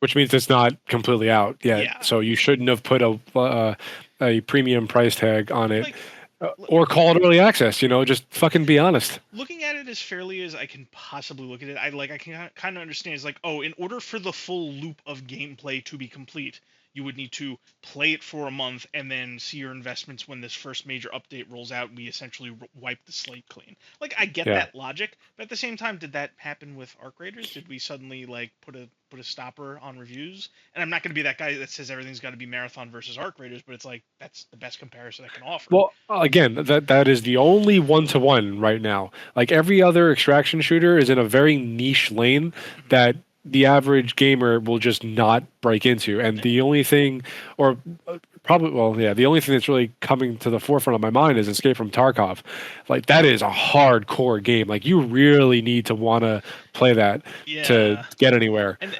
Which means it's not completely out yet. Yeah. So you shouldn't have put a premium price tag on it. Or call it early access, just fucking be honest. Looking at it as fairly as I can possibly look at it, I can kind of understand. It's like, oh, in order for the full loop of gameplay to be complete, you would need to play it for a month and then see your investments when this first major update rolls out. We essentially wipe the slate clean. Like, I get that logic, but at the same time, did that happen with Arc Raiders? Did we suddenly like put a stopper on reviews? And I'm not going to be that guy that says everything's got to be Marathon versus Arc Raiders, but it's like that's the best comparison I can offer. Well, again, that is the only 1-to-1 right now. Like every other extraction shooter is in a very niche lane that the average gamer will just not break into. And the only thing, or probably, the only thing that's really coming to the forefront of my mind is Escape from Tarkov. Like that is a hardcore game. Like you really need to want to play that to get anywhere. And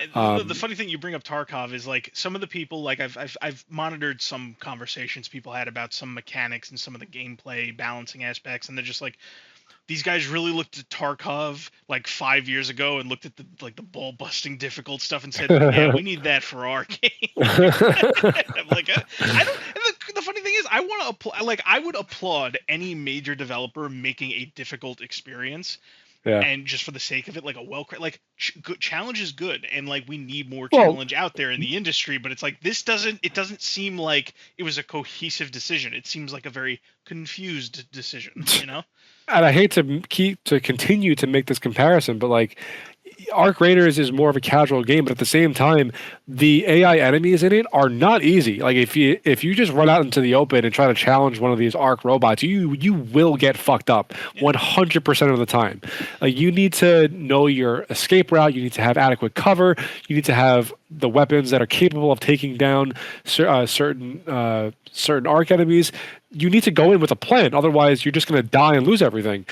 the funny thing you bring up Tarkov is like some of the people, like I've monitored some conversations people had about some mechanics and some of the gameplay balancing aspects, and they're just like, these guys really looked at Tarkov like 5 years ago and looked at the ball busting difficult stuff and said, yeah, we need that for our game. I'm like, I don't. And the funny thing is, I would applaud any major developer making a difficult experience. Yeah. And just for the sake of it, like good challenge is good, and like we need more challenge out there in the industry. But it's like it doesn't seem like it was a cohesive decision. It seems like a very confused decision, And I hate to continue to make this comparison, but like Arc Raiders is more of a casual game, but at the same time, the AI enemies in it are not easy. Like if you just run out into the open and try to challenge one of these Arc robots, you will get fucked up 100% of the time. Like you need to know your escape route. You need to have adequate cover. You need to have the weapons that are capable of taking down certain Arc enemies. You need to go in with a plan. Otherwise, you're just going to die and lose everything.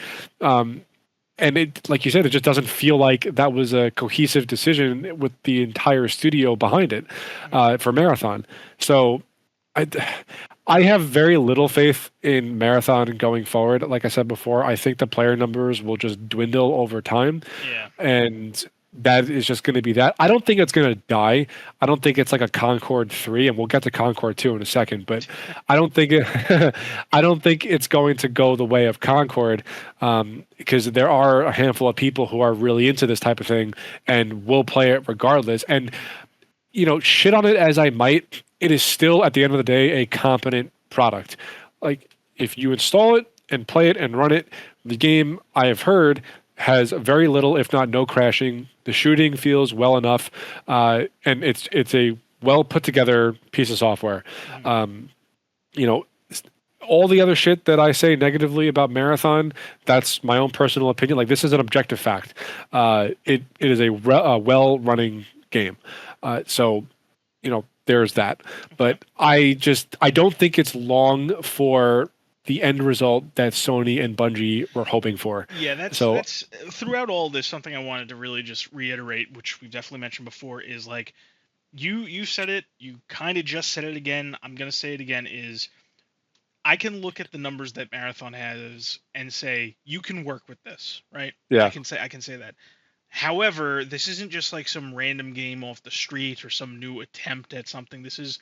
And it, like you said, it just doesn't feel like that was a cohesive decision with the entire studio behind it for Marathon. So I have very little faith in Marathon going forward. Like I said before, I think the player numbers will just dwindle over time. Yeah. And that is just going to be that. I don't think it's going to die. I don't think it's like a Concord 3, and we'll get to Concord 2 in a second, but I don't think it's going to go the way of Concord, because there are a handful of people who are really into this type of thing and will play it regardless. And shit on it as I might, it is still at the end of the day a competent product. Like if you install it and play it and run it, the game, I have heard, has very little, if not no crashing. The shooting feels well enough, and it's a well put together piece of software. all the other shit that I say negatively about Marathon, that's my own personal opinion. Like, this is an objective fact. It is a well running game. So, there's that. Okay. But I don't think it's long for the end result that Sony and Bungie were hoping for. Yeah, So, that's throughout all this, something I wanted to really just reiterate, which we've definitely mentioned before, is like you said it, you kind of just said it again. I'm gonna say it again. Is I can look at the numbers that Marathon has and say you can work with this, right? yeah. I can say that. However, this isn't just like some random game off the street or some new attempt at something. This is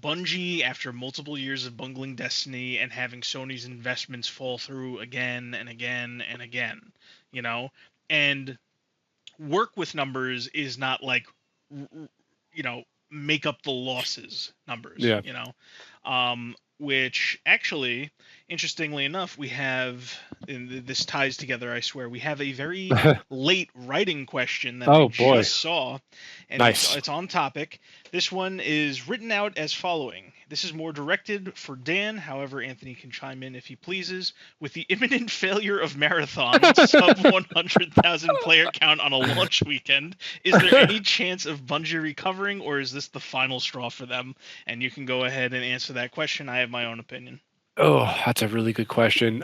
Bungie, after multiple years of bungling Destiny and having Sony's investments fall through again and again and again, you know? And work with numbers is not like, you know, make up the losses numbers, Yeah. you know? Which actually, interestingly enough, we have, and this ties together, I swear, we have a very late writing question that I Oh, boy. just saw, and Nice. it's on topic. This one is written out as following. This is more directed for Dan, however, Anthony can chime in if he pleases. With the imminent failure of Marathon, sub 100,000 player count on a launch weekend, is there any chance of Bungie recovering, or is this the final straw for them? And you can go ahead and answer that question. I have my own opinion. Oh, that's a really good question.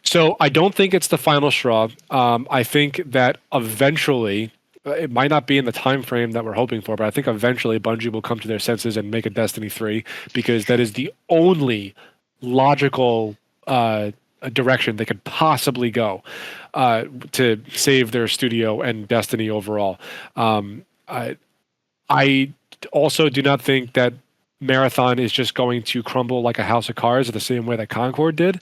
So I don't think it's the final straw. I think that eventually, it might not be in the time frame that we're hoping for, but I think eventually Bungie will come to their senses and make a Destiny 3, because that is the only logical direction they could possibly go to save their studio and Destiny overall. I also do not think that Marathon is just going to crumble like a house of cards the same way that Concord did.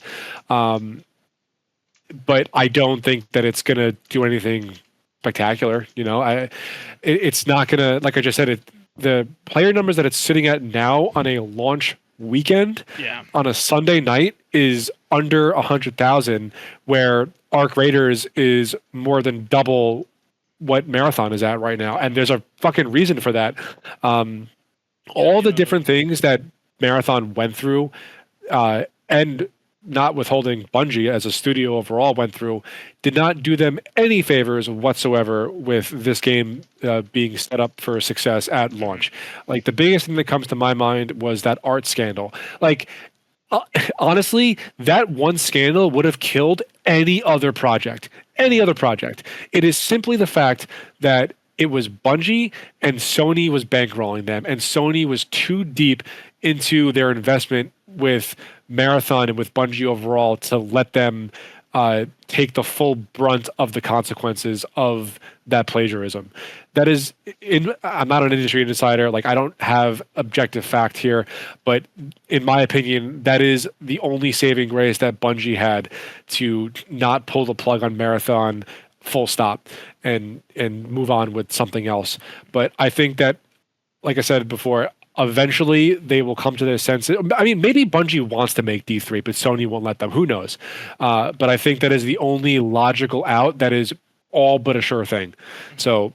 But I don't think that it's going to do anything spectacular. It's not going to, like I just said, the player numbers that it's sitting at now on a launch weekend on a Sunday night is under 100,000, where Arc Raiders is more than double what Marathon is at right now. And there's a fucking reason for that. All the different things that Marathon went through, and not withholding Bungie as a studio overall went through, did not do them any favors whatsoever with this game being set up for success at launch. Like, the biggest thing that comes to my mind was that art scandal. Like, honestly, that one scandal would have killed any other project. Any other project. It is simply the fact that it was Bungie and Sony was bankrolling them, and Sony was too deep into their investment with Marathon and with Bungie overall to let them take the full brunt of the consequences of that plagiarism. That is, I'm not an industry insider, like, I don't have objective fact here, but in my opinion, that is the only saving grace that Bungie had to not pull the plug on Marathon full stop and move on with something else. But I think that, like I said before, eventually they will come to their senses. I mean, maybe Bungie wants to make D3, but Sony won't let them. Who knows? But I think that is the only logical out that is all but a sure thing. So,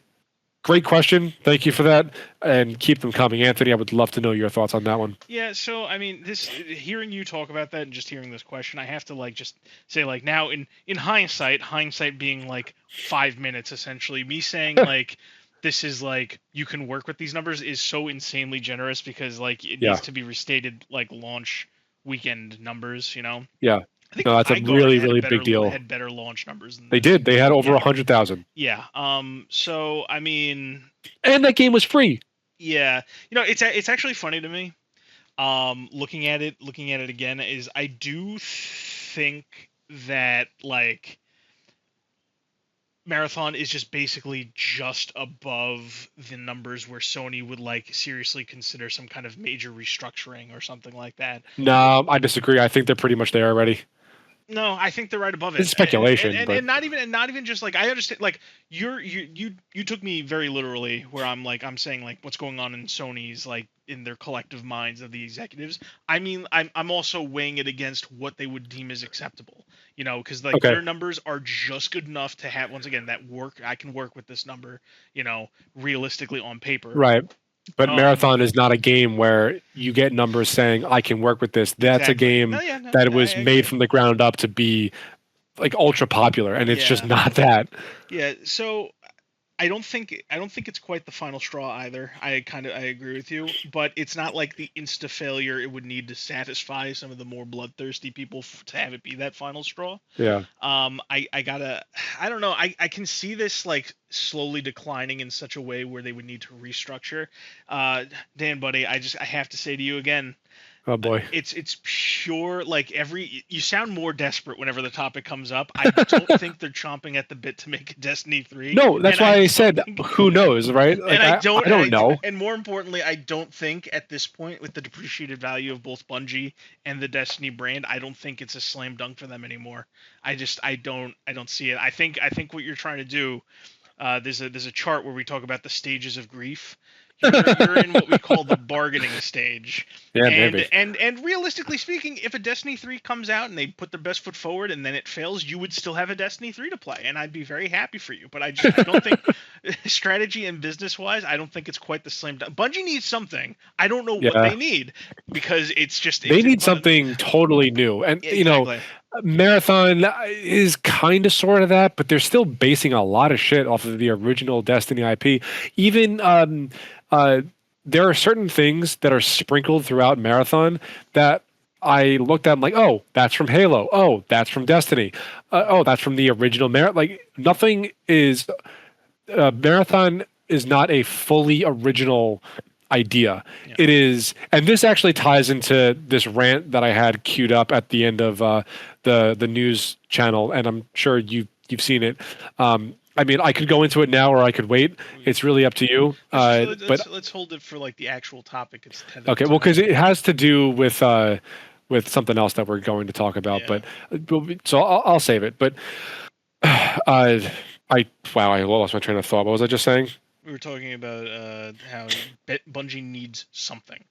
great question. Thank you for that, and keep them coming. Anthony, I would love to know your thoughts on that one. Yeah, so I mean, hearing you talk about that and just hearing this question, I have to just say, now in hindsight being 5 minutes essentially, me saying this is you can work with these numbers is so insanely generous, because it needs to be restated launch weekend numbers, Yeah. I think No, that's a really big deal. Had better launch numbers than they did. They had over 100,000. Yeah. So I mean, and that game was free. Yeah. It's actually funny to me. Looking at it again, is I do think that Marathon is just basically just above the numbers where Sony would seriously consider some kind of major restructuring or something like that. No, I disagree. I think they're pretty much there already. No, I think they're right above it. It's speculation, and not even just I understand. You took me very literally, where I'm saying what's going on in Sony's in their collective minds of the executives. I mean, I'm also weighing it against what they would deem as acceptable. Because their numbers are just good enough to have, once again, that work. I can work with this number. Realistically on paper. Right. But Marathon is not a game where you get numbers saying I can work with this. That's a Exactly. game No, yeah, no, that I was made agree. from the ground up to be like ultra popular, and it's just Yeah. not that. Yeah. So I don't think it's quite the final straw either. I agree with you, but it's not like the insta failure it would need to satisfy some of the more bloodthirsty people to have it be that final straw. Yeah. I gotta, I don't know. I can see this like slowly declining in such a way where they would need to restructure. Dan, buddy, I have to say to you again, Oh boy. it's pure like you sound more desperate whenever the topic comes up. I don't think they're chomping at the bit to make a Destiny 3, No, that's and I why I don't said think who knows, right? and Like I don't know. and more importantly, I don't think at this point with the depreciated value of both Bungie and the Destiny brand, I don't think it's a slam dunk for them anymore. I don't see it. I think what you're trying to do, there's a chart where we talk about the stages of grief. You're in what we call the bargaining stage. Yeah, And maybe. and realistically speaking, if a Destiny 3 comes out and they put their best foot forward and then it fails, you would still have a Destiny 3 to play, and I'd be very happy for you. But I don't think strategy and business wise, I don't think it's quite the slam dunk. Bungie needs something. I don't know what Yeah. they need because They need something totally new. And exactly. Marathon is kind of sort of that, but they're still basing a lot of shit off of the original Destiny IP. Even there are certain things that are sprinkled throughout Marathon that I looked at. I'm like, oh, that's from Halo. Oh, that's from Destiny. Oh, that's from the original Marathon. Like nothing is Marathon is not a fully original idea. Yeah. It is, and this actually ties into this rant that I had queued up at the end of the news channel, and I'm sure you've seen it. I mean, I could go into it now, or I could wait. It's really up to you. Let's hold it for like the actual topic. It's tethered Okay, to. well, because it has to do with something else that we're going to talk about. Yeah. But so I'll save it. But I lost my train of thought. What was I just saying? We were talking about how Bungie needs something.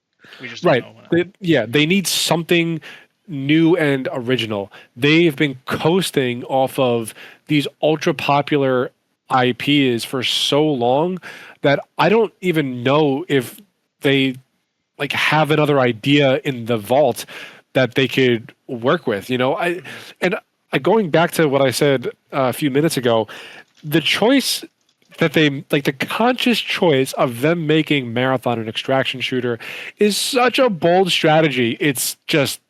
We just don't Right. know what. They need something new and original. They've been coasting off of these ultra popular IPs for so long that I don't even know if they like have another idea in the vault that they could work with. Going back to what I said a few minutes ago, the choice that they like the conscious choice of them making Marathon an extraction shooter is such a bold strategy. It's just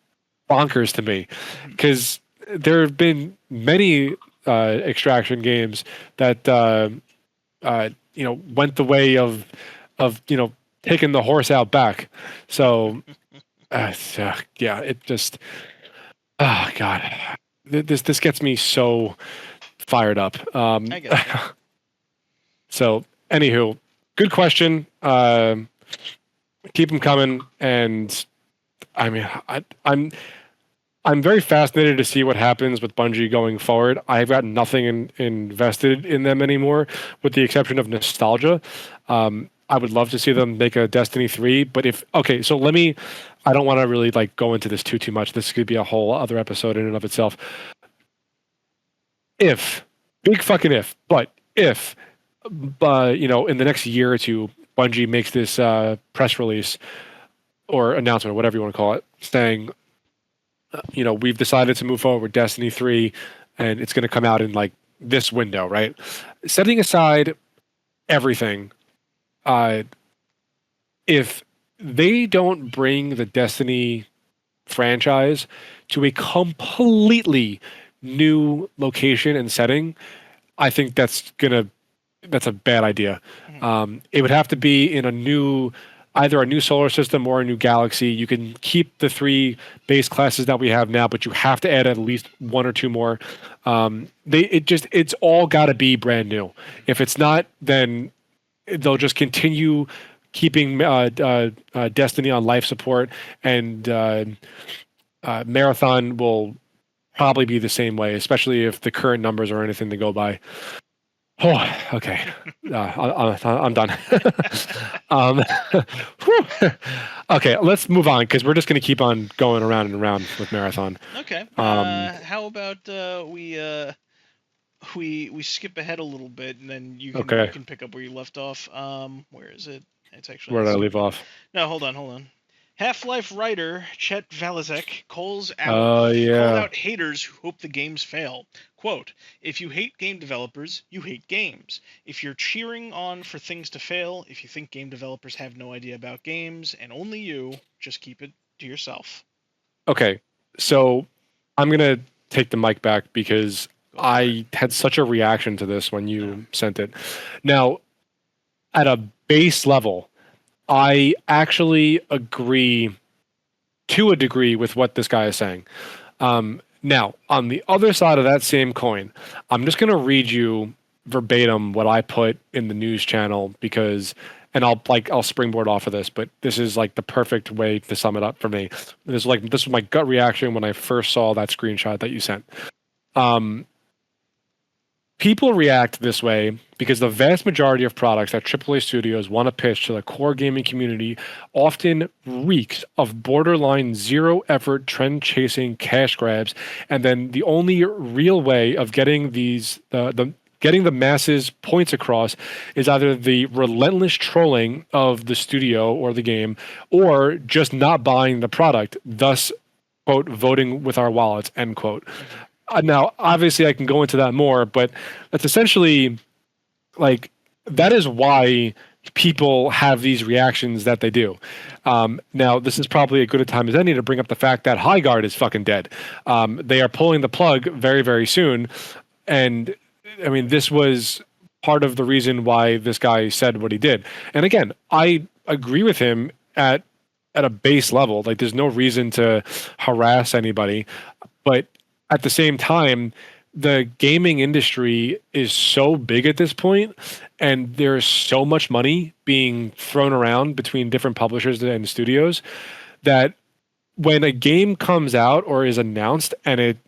bonkers to me because there have been many extraction games that went the way of taking the horse out back. So yeah, it just oh god, this gets me so fired up. I guess. So, anywho, good question. Keep them coming, and I mean, I'm very fascinated to see what happens with Bungie going forward. I've got nothing invested in them anymore, with the exception of nostalgia. I would love to see them make a Destiny 3, but so let me. I don't want to really like go into this too much. This could be a whole other episode in and of itself. If big fucking if, but if in the next year or two, Bungie makes this press release or announcement, whatever you want to call it, saying, we've decided to move forward with Destiny 3 and it's going to come out in like this window, right? Setting aside everything, if they don't bring the Destiny franchise to a completely new location and setting, I think that's a bad idea. It would have to be in either a new solar system or a new galaxy. You can keep the 3 base classes that we have now, but you have to add at least 1 or 2 more. It's all got to be brand new. If it's not, then they'll just continue keeping Destiny on life support, and Marathon will probably be the same way, especially if the current numbers are anything to go by. Oh, okay. I'm done. Okay, let's move on because we're just going to keep on going around and around with Marathon. Okay. How about we skip ahead a little bit and then you can pick up where you left off. Where is it? It's actually Where did I leave off? No, hold on. Half-Life writer Chet Faliszek called Yeah. out haters who hope the games fail. Quote, "If you hate game developers, you hate games. If you're cheering on for things to fail, if you think game developers have no idea about games, and only you, just keep it to yourself." Okay, so I'm gonna take the mic back because I had such a reaction to this when you sent it. Now, at a base level, I actually agree to a degree with what this guy is saying. Now, on the other side of that same coin, I'm just going to read you verbatim what I put in the news channel because, and I'll springboard off of this, but this is like the perfect way to sum it up for me. This was my gut reaction when I first saw that screenshot that you sent. People react this way because the vast majority of products that AAA studios want to pitch to the core gaming community often reeks of borderline zero effort trend chasing cash grabs, and then the only real way of getting getting the masses points across is either the relentless trolling of the studio or the game, or just not buying the product, thus, quote, voting with our wallets, end quote. Now, obviously, I can go into that more, but that's essentially like that is why people have these reactions that they do. Now, this is probably a good a time as any to bring up the fact that Highguard is fucking dead. They are pulling the plug very, very soon, and I mean, this was part of the reason why this guy said what he did. And again, I agree with him at a base level. Like, there's no reason to harass anybody, but at the same time, the gaming industry is so big at this point, and there's so much money being thrown around between different publishers and studios that when a game comes out or is announced it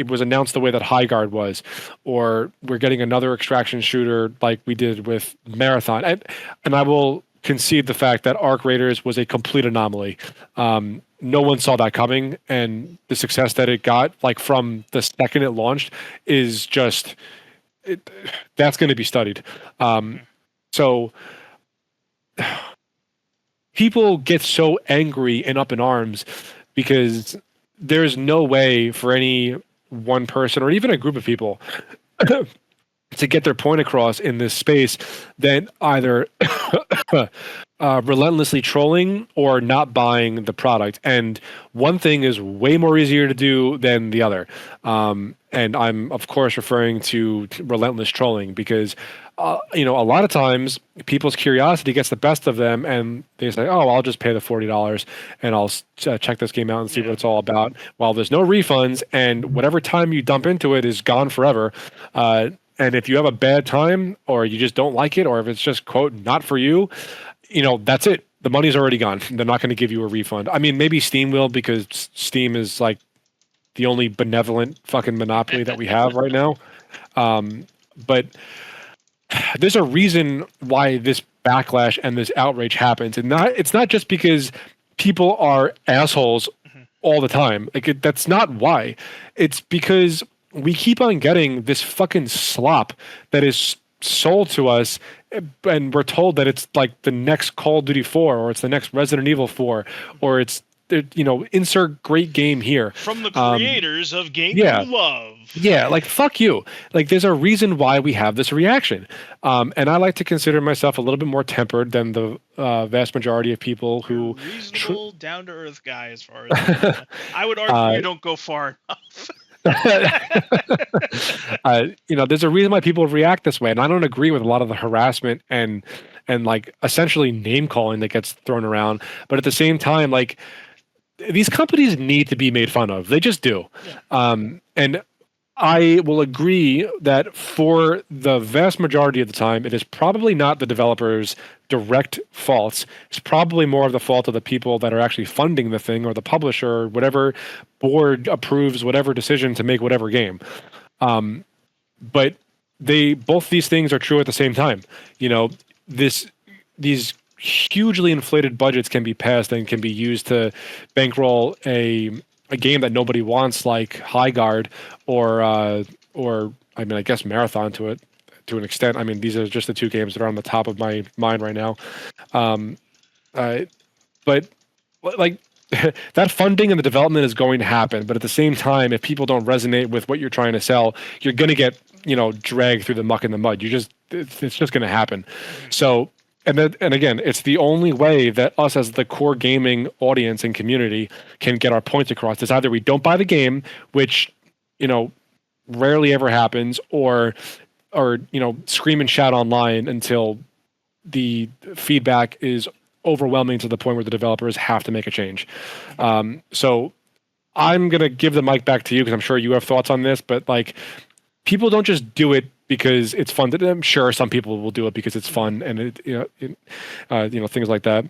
was announced the way that Highguard was, or we're getting another extraction shooter like we did with Marathon, and I will concede the fact that Arc Raiders was a complete anomaly. No one saw that coming, and the success that it got, like from the second it launched, is just that's going to be studied. So people get so angry and up in arms because there's no way for any one person or even a group of people to get their point across in this space than either relentlessly trolling or not buying the product. And one thing is way more easier to do than the other. And I'm, of course, referring to relentless trolling because, a lot of times people's curiosity gets the best of them and they say, oh, I'll just pay the $40 and I'll check this game out and see what it's all about. Well, there's no refunds, and whatever time you dump into it is gone forever. And if you have a bad time or you just don't like it, or if it's just, quote, not for you, that's it. The money's already gone. They're not going to give you a refund. I mean, maybe Steam will, because Steam is like the only benevolent fucking monopoly that we have right now. But there's a reason why this backlash and this outrage happens. And it's not just because people are assholes all the time. Like, that's not why. It's because we keep on getting this fucking slop that is sold to us, and we're told that it's like the next Call of Duty 4, or it's the next Resident Evil 4, or it's, insert great game here. From the creators of Game You Love. Yeah, like, fuck you. Like, there's a reason why we have this reaction. And I like to consider myself a little bit more tempered than the vast majority of people who... reasonable, down-to-earth guy, as far as I would argue you don't go far enough. There's a reason why people react this way, and I don't agree with a lot of the harassment and like essentially name calling that gets thrown around. But at the same time, like, these companies need to be made fun of. They just do. And I will agree that for the vast majority of the time, it is probably not the developers' direct faults. It's probably more of the fault of the people that are actually funding the thing, or the publisher, or whatever board approves whatever decision to make whatever game. But both these things are true at the same time. These hugely inflated budgets can be passed and can be used to bankroll a game that nobody wants, like Highguard, or I mean, I guess Marathon to to an extent. I mean, these are just the two games that are on the top of my mind right now. Um, but like that funding and the development is going to happen, but at the same time, if people don't resonate with what you're trying to sell, you're going to get dragged through the muck and the mud. It's just going to happen. So and again, it's the only way that us as the core gaming audience and community can get our points across. It's either we don't buy the game, which rarely ever happens, or scream and shout online until the feedback is overwhelming to the point where the developers have to make a change. So I'm going to give the mic back to you because I'm sure you have thoughts on this, but like people don't just do it because it's fun. I'm sure some people will do it because it's fun and things like that.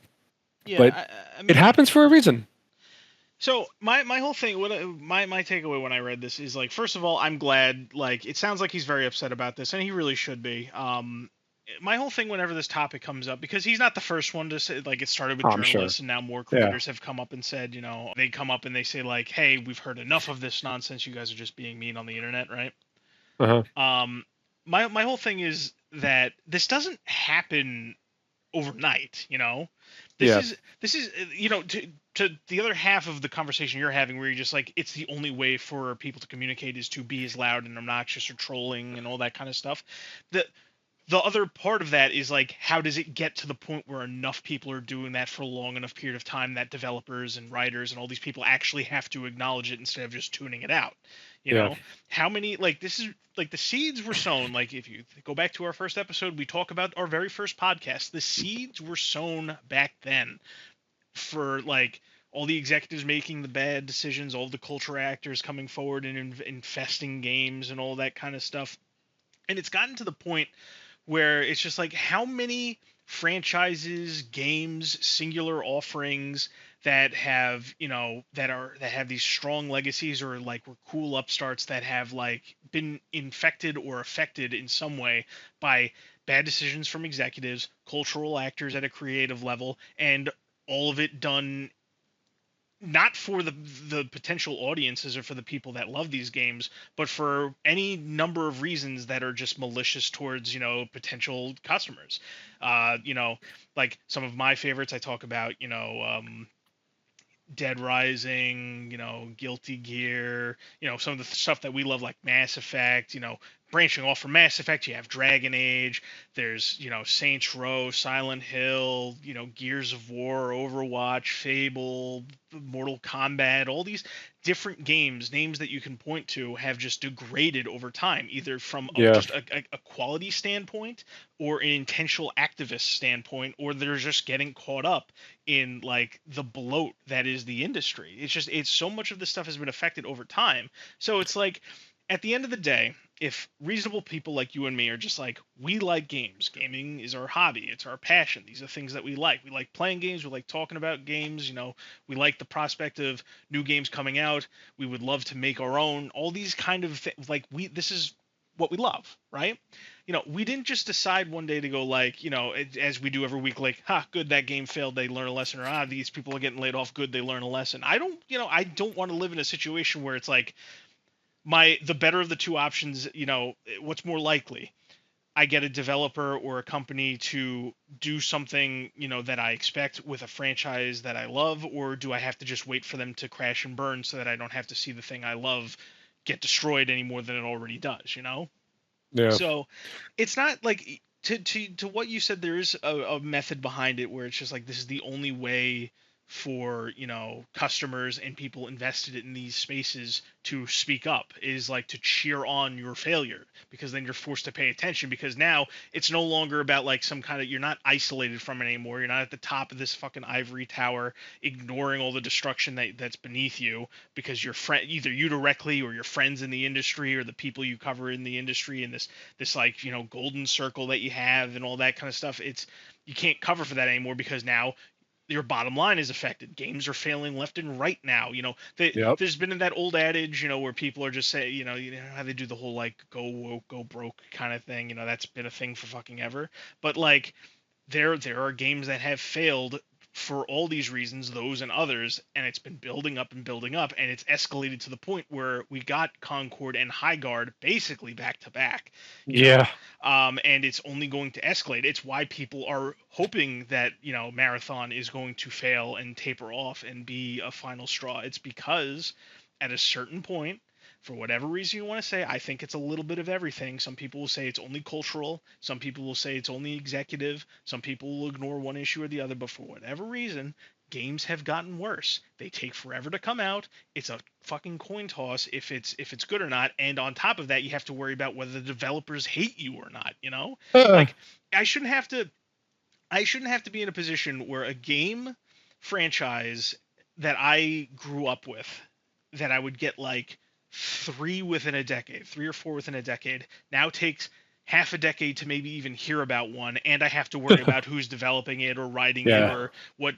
Yeah, but I mean, it happens for a reason. So my whole thing, my takeaway when I read this is like, first of all, I'm glad. Like, it sounds like he's very upset about this, and he really should be. My whole thing whenever this topic comes up, because he's not the first one to say, like, it started with I'm sure. journalists, and now more creators have come up and said, they come up and they say like, hey, we've heard enough of this nonsense. You guys are just being mean on the internet, right? My whole thing is that this doesn't happen overnight. This is to the other half of the conversation you're having, where you're just like, it's the only way for people to communicate is to be as loud and obnoxious or trolling and all that kind of stuff. The other part of that is like, how does it get to the point where enough people are doing that for a long enough period of time that developers and writers and all these people actually have to acknowledge it instead of just tuning it out? How many, like, this is like, the seeds were sown. Like, if you go back to our first episode, we talk about our very first podcast, the seeds were sown back then for like all the executives making the bad decisions, all the culture actors coming forward and infesting games and all that kind of stuff. And it's gotten to the point where it's just like, how many franchises, games, singular offerings that have that have these strong legacies, or like were cool upstarts that have like been infected or affected in some way by bad decisions from executives, cultural actors at a creative level, and all of it done not for the potential audiences or for the people that love these games, but for any number of reasons that are just malicious towards potential customers. Like some of my favorites, I talk about Dead Rising, Guilty Gear, some of the stuff that we love, like Mass Effect, branching off from Mass Effect, you have Dragon Age, there's, Saints Row, Silent Hill, Gears of War, Overwatch, Fable, Mortal Kombat, all these different names that you can point to have just degraded over time, either from just a quality standpoint or an intentional activist standpoint, or they're just getting caught up in like the bloat that is the industry. It's so much of this stuff has been affected over time. So it's like, at the end of the day, if reasonable people like you and me are just like, we like games, gaming is our hobby, it's our passion, these are things that we like playing games, we like talking about games, we like the prospect of new games coming out, we would love to make our own, all these kind of this is what we love, right? We didn't just decide one day to go like, as we do every week, like, good, that game failed, they learn a lesson, or these people are getting laid off, good, they learn a lesson. I don't want to live in a situation where it's like, the better of the two options, what's more likely? I get a developer or a company to do something, that I expect with a franchise that I love, or do I have to just wait for them to crash and burn so that I don't have to see the thing I love get destroyed any more than it already does, Yeah. So it's not like, to what you said, there is a method behind it where it's just like, this is the only way for customers and people invested in these spaces to speak up, is like to cheer on your failure, because then you're forced to pay attention, because now it's no longer about like some kind of, you're not isolated from it anymore, you're not at the top of this fucking ivory tower ignoring all the destruction that's beneath you, because your friend, either you directly or your friends in the industry or the people you cover in the industry, and this like golden circle that you have and all that kind of stuff, you can't cover for that anymore, because now your bottom line is affected. Games are failing left and right now. There's been that old adage, where people are just saying, how they do the whole like go woke, go broke kind of thing. That's been a thing for fucking ever. But like, there are games that have failed for all these reasons, those and others, and it's been building up, and it's escalated to the point where we got Concord and Highguard basically back to back. Yeah. and it's only going to escalate. It's why people are hoping that Marathon is going to fail and taper off and be a final straw. It's because at a certain point, for whatever reason you want to say, I think it's a little bit of everything. Some people will say it's only cultural. Some people will say it's only executive. Some people will ignore one issue or the other. But for whatever reason, games have gotten worse. They take forever to come out. It's a fucking coin toss if it's good or not. And on top of that, you have to worry about whether the developers hate you or not. Like I shouldn't have to be in a position where a game franchise that I grew up with, that I would get like 3 or 4 within a decade, now takes half a decade to maybe even hear about one, and I have to worry about who's developing it or writing it, or what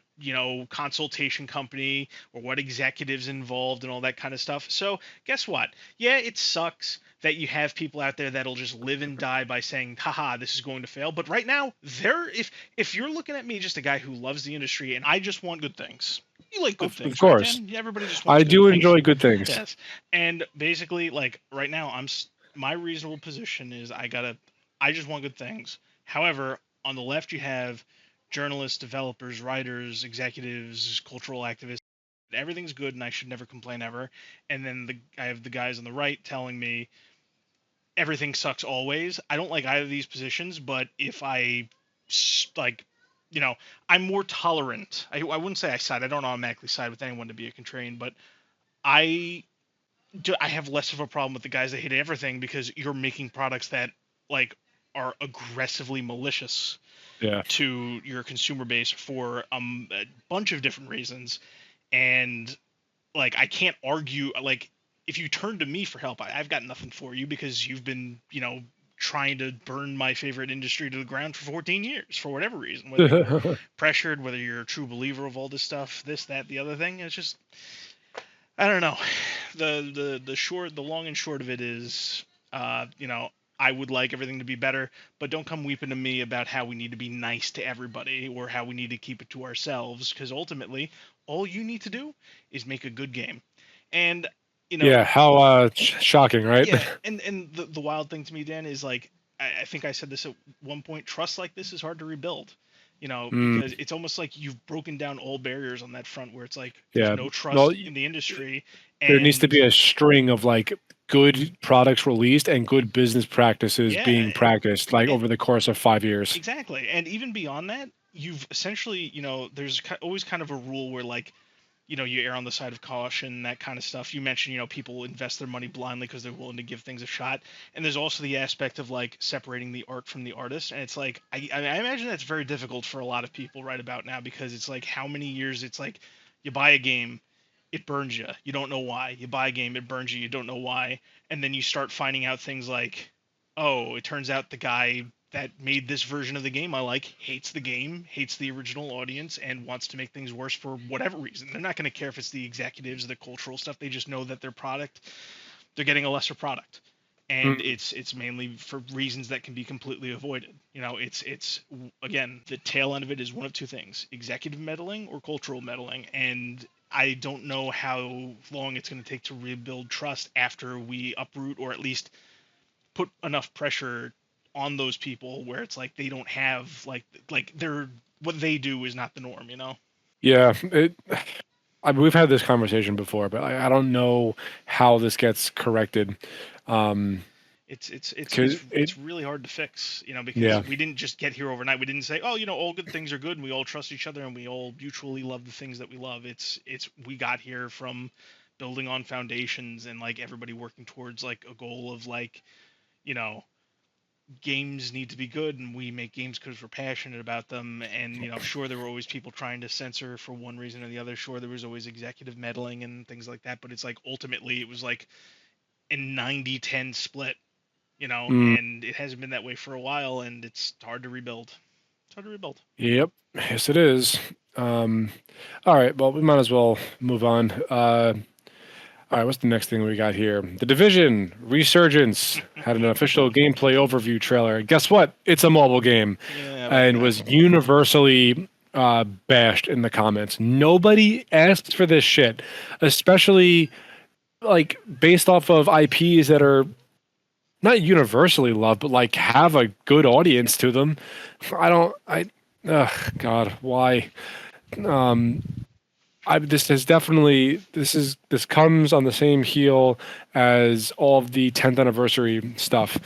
consultation company or what executives involved and all that kind of stuff. So guess what? Yeah, it sucks that you have people out there that'll just live and die by saying, haha, this is going to fail. But right now, if you're looking at me, just a guy who loves the industry and I just want good things. You like good things, of course. Right, Dan? Everybody just wants I good do things. enjoy good things. Yes. And basically, like right now, my reasonable position is I just want good things. However, on the left you have journalists, developers, writers, executives, cultural activists. Everything's good, and I should never complain ever. And then I have the guys on the right telling me everything sucks always. I don't like either of these positions, but if I like, I'm more tolerant. I wouldn't say I side. I don't automatically side with anyone to be a contrarian, but I have less of a problem with the guys that hate everything, because you're making products that like are aggressively malicious to your consumer base for a bunch of different reasons. And like I can't argue, like if you turn to me for help, I've got nothing for you, because you've been trying to burn my favorite industry to the ground for 14 years for whatever reason, whether you're pressured, whether you're a true believer of all this stuff, this, that, the other thing. It's just, I don't know. The long and short of it is, I would like everything to be better, but don't come weeping to me about how we need to be nice to everybody or how we need to keep it to ourselves, because ultimately, all you need to do is make a good game. And how shocking, right? Yeah, and the wild thing to me, Dan, is like I think I said this at one point. Trust like this is hard to rebuild. Because it's almost like you've broken down all barriers on that front, where it's like there's no trust in the industry. And there needs to be a string of like good products released and good business practices being practiced over the course of 5 years. Exactly. And even beyond that, you've essentially, there's always kind of a rule where like, you err on the side of caution, that kind of stuff. You mentioned, people invest their money blindly because they're willing to give things a shot. And there's also the aspect of like separating the art from the artist. And it's like, I imagine that's very difficult for a lot of people right about now, because it's like how many years it's like you buy a game, it burns you. You don't know why. You buy a game, it burns you. You don't know why. And then you start finding out things like, oh, it turns out the guy that made this version of the game I like hates the game, hates the original audience, and wants to make things worse for whatever reason. They're not going to care if it's the executives, the cultural stuff. They just know that their product, they're getting a lesser product. And it's mainly for reasons that can be completely avoided. It's again, the tail end of it is one of two things: executive meddling or cultural meddling. And I don't know how long it's going to take to rebuild trust after we uproot, or at least put enough pressure on those people where it's like they don't have like they're, what they do is not the norm. Yeah, we've had this conversation before, but I don't know how this gets corrected. It's really hard to fix, because we didn't just get here overnight. We didn't say, oh, all good things are good and we all trust each other and we all mutually love the things that we love. We got here from building on foundations and like everybody working towards like a goal of like, games need to be good, and we make games because we're passionate about them. And sure, there were always people trying to censor for one reason or the other. Sure, there was always executive meddling and things like that, but it's like ultimately it was like a 90-10 split, and it hasn't been that way for a while, and it's hard to rebuild. Yep, yes it is. All right, well, we might as well move on. All right, what's the next thing we got here? The Division Resurgence had an official gameplay overview trailer. Guess what? It's a mobile game, and was universally bashed in the comments. Nobody asked for this shit, especially like based off of IPs that are not universally loved, but like have a good audience to them. I don't. God, why? Um, this has definitely this comes on the same heel as all of the 10th anniversary stuff,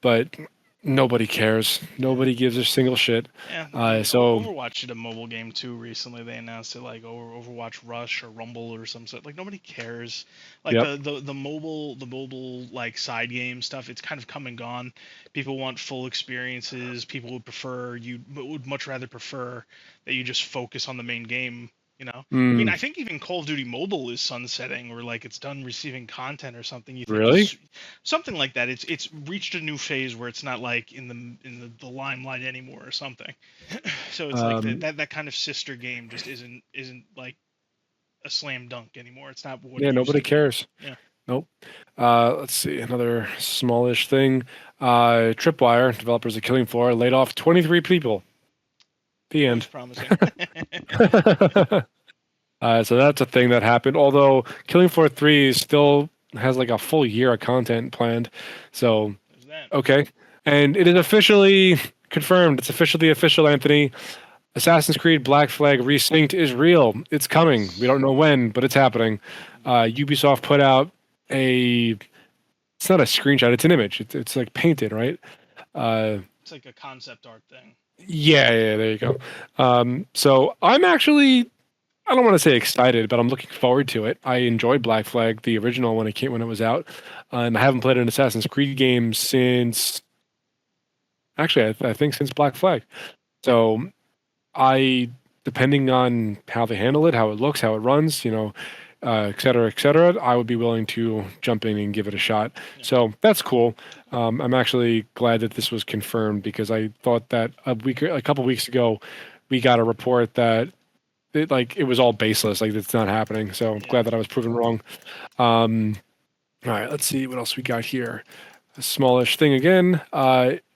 but nobody cares. Yeah. Nobody gives a single shit. Yeah, I mean, So Overwatch did a mobile game too recently. They announced it like Overwatch Rush or Rumble or some sort. Like nobody cares. Like yep. the mobile like side game stuff. It's kind of come and gone. People want full experiences. People would much rather prefer that you just focus on the main game. I mean, Mm, I think even Call of Duty Mobile is sunsetting, or like it's done receiving content or something. You think really? something like that. It's reached a new phase where it's not like the limelight anymore or something. So it's like Um, that kind of sister game just isn't like a slam dunk anymore. It's not what it yeah, used nobody to be. cares. Yeah, Nope. Let's see, another smallish thing. Tripwire, developers of Killing Floor, laid off 23 people. The always end. promising. So that's a thing that happened. Although Killing Floor 3 still has like a full year of content planned. So, There's that. okay. And it is officially confirmed. It's officially official, Anthony. Assassin's Creed Black Flag Resynced is real. It's coming. We don't know when, but it's happening. Ubisoft put out a. It's not a screenshot. It's an image. It's like painted, right? Uh, It's like a concept art thing. yeah. There you go. So I'm actually I don't want to say excited, but I'm looking forward to it. I enjoyed Black Flag, the original when it was out, and I haven't played an Assassin's Creed game since actually I think since Black Flag. So I, depending on how they handle it, how it looks, how it runs, et cetera, I would be willing to jump in and give it a shot. Yeah. So that's cool. I'm actually glad that this was confirmed because I thought that a couple weeks ago, we got a report that it was all baseless, like it's not happening. So I'm Yeah. glad that I was proven wrong. Um, all right, let's see what else we got here. A smallish thing again.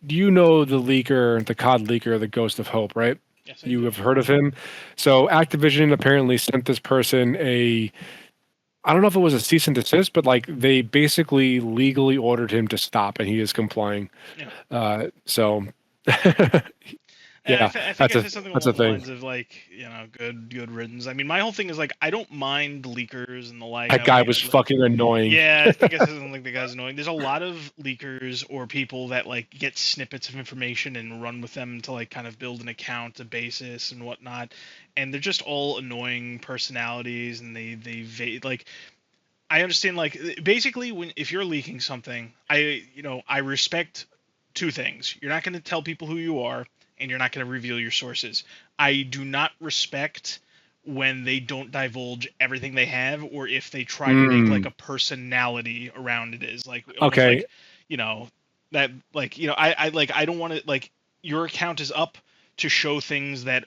You know the leaker, the COD leaker, the Ghost of Hope, right? Yes, I You do. have heard of him. So Activision apparently sent this person I don't know if it was a cease and desist, but like they basically legally ordered him to stop, and he is complying. Yeah. So And yeah, I think I said something that's a along the thing. lines of like, good riddance. I mean, my whole thing is like, I don't mind leakers and the like. That guy was fucking annoying. Yeah, I think I said something like the guy's annoying. There's a lot of leakers or people that like get snippets of information and run with them to like kind of build an account, a basis, and whatnot. And they're just all annoying personalities, and like. I understand like basically when if you're leaking something, I respect two things. You're not going to tell people who you are, and you're not going to reveal your sources. I do not respect when they don't divulge everything they have, or if they try to make like Mm, a personality around it is like almost okay. like you know that like I don't want to like your account is up to show things that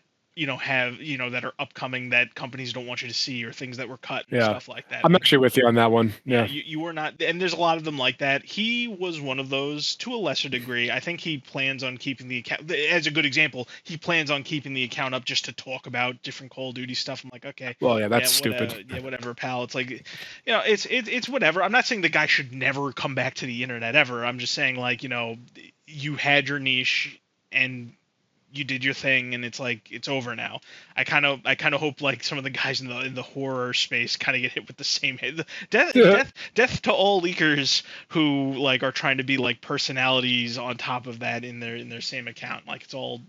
have that are upcoming that companies don't want you to see, or things that were cut and Yeah. stuff like that. I'm And actually with you on that one. yeah, Yeah. you were not, and there's a lot of them like that. He was one of those to a lesser degree. I think he plans on keeping the account. As a good example, he plans on keeping the account up just to talk about different Call of Duty stuff. I'm like, okay, Well, yeah, yeah, that's stupid. whatever, pal. It's like, it's whatever. I'm not saying the guy should never come back to the internet ever. I'm just saying like, you had your niche and you did your thing, and it's like it's over now. I kind of hope like some of the guys in the horror space kind of get hit with the same hit. Death to all leakers who like are trying to be like personalities on top of that in their same account. Like it's all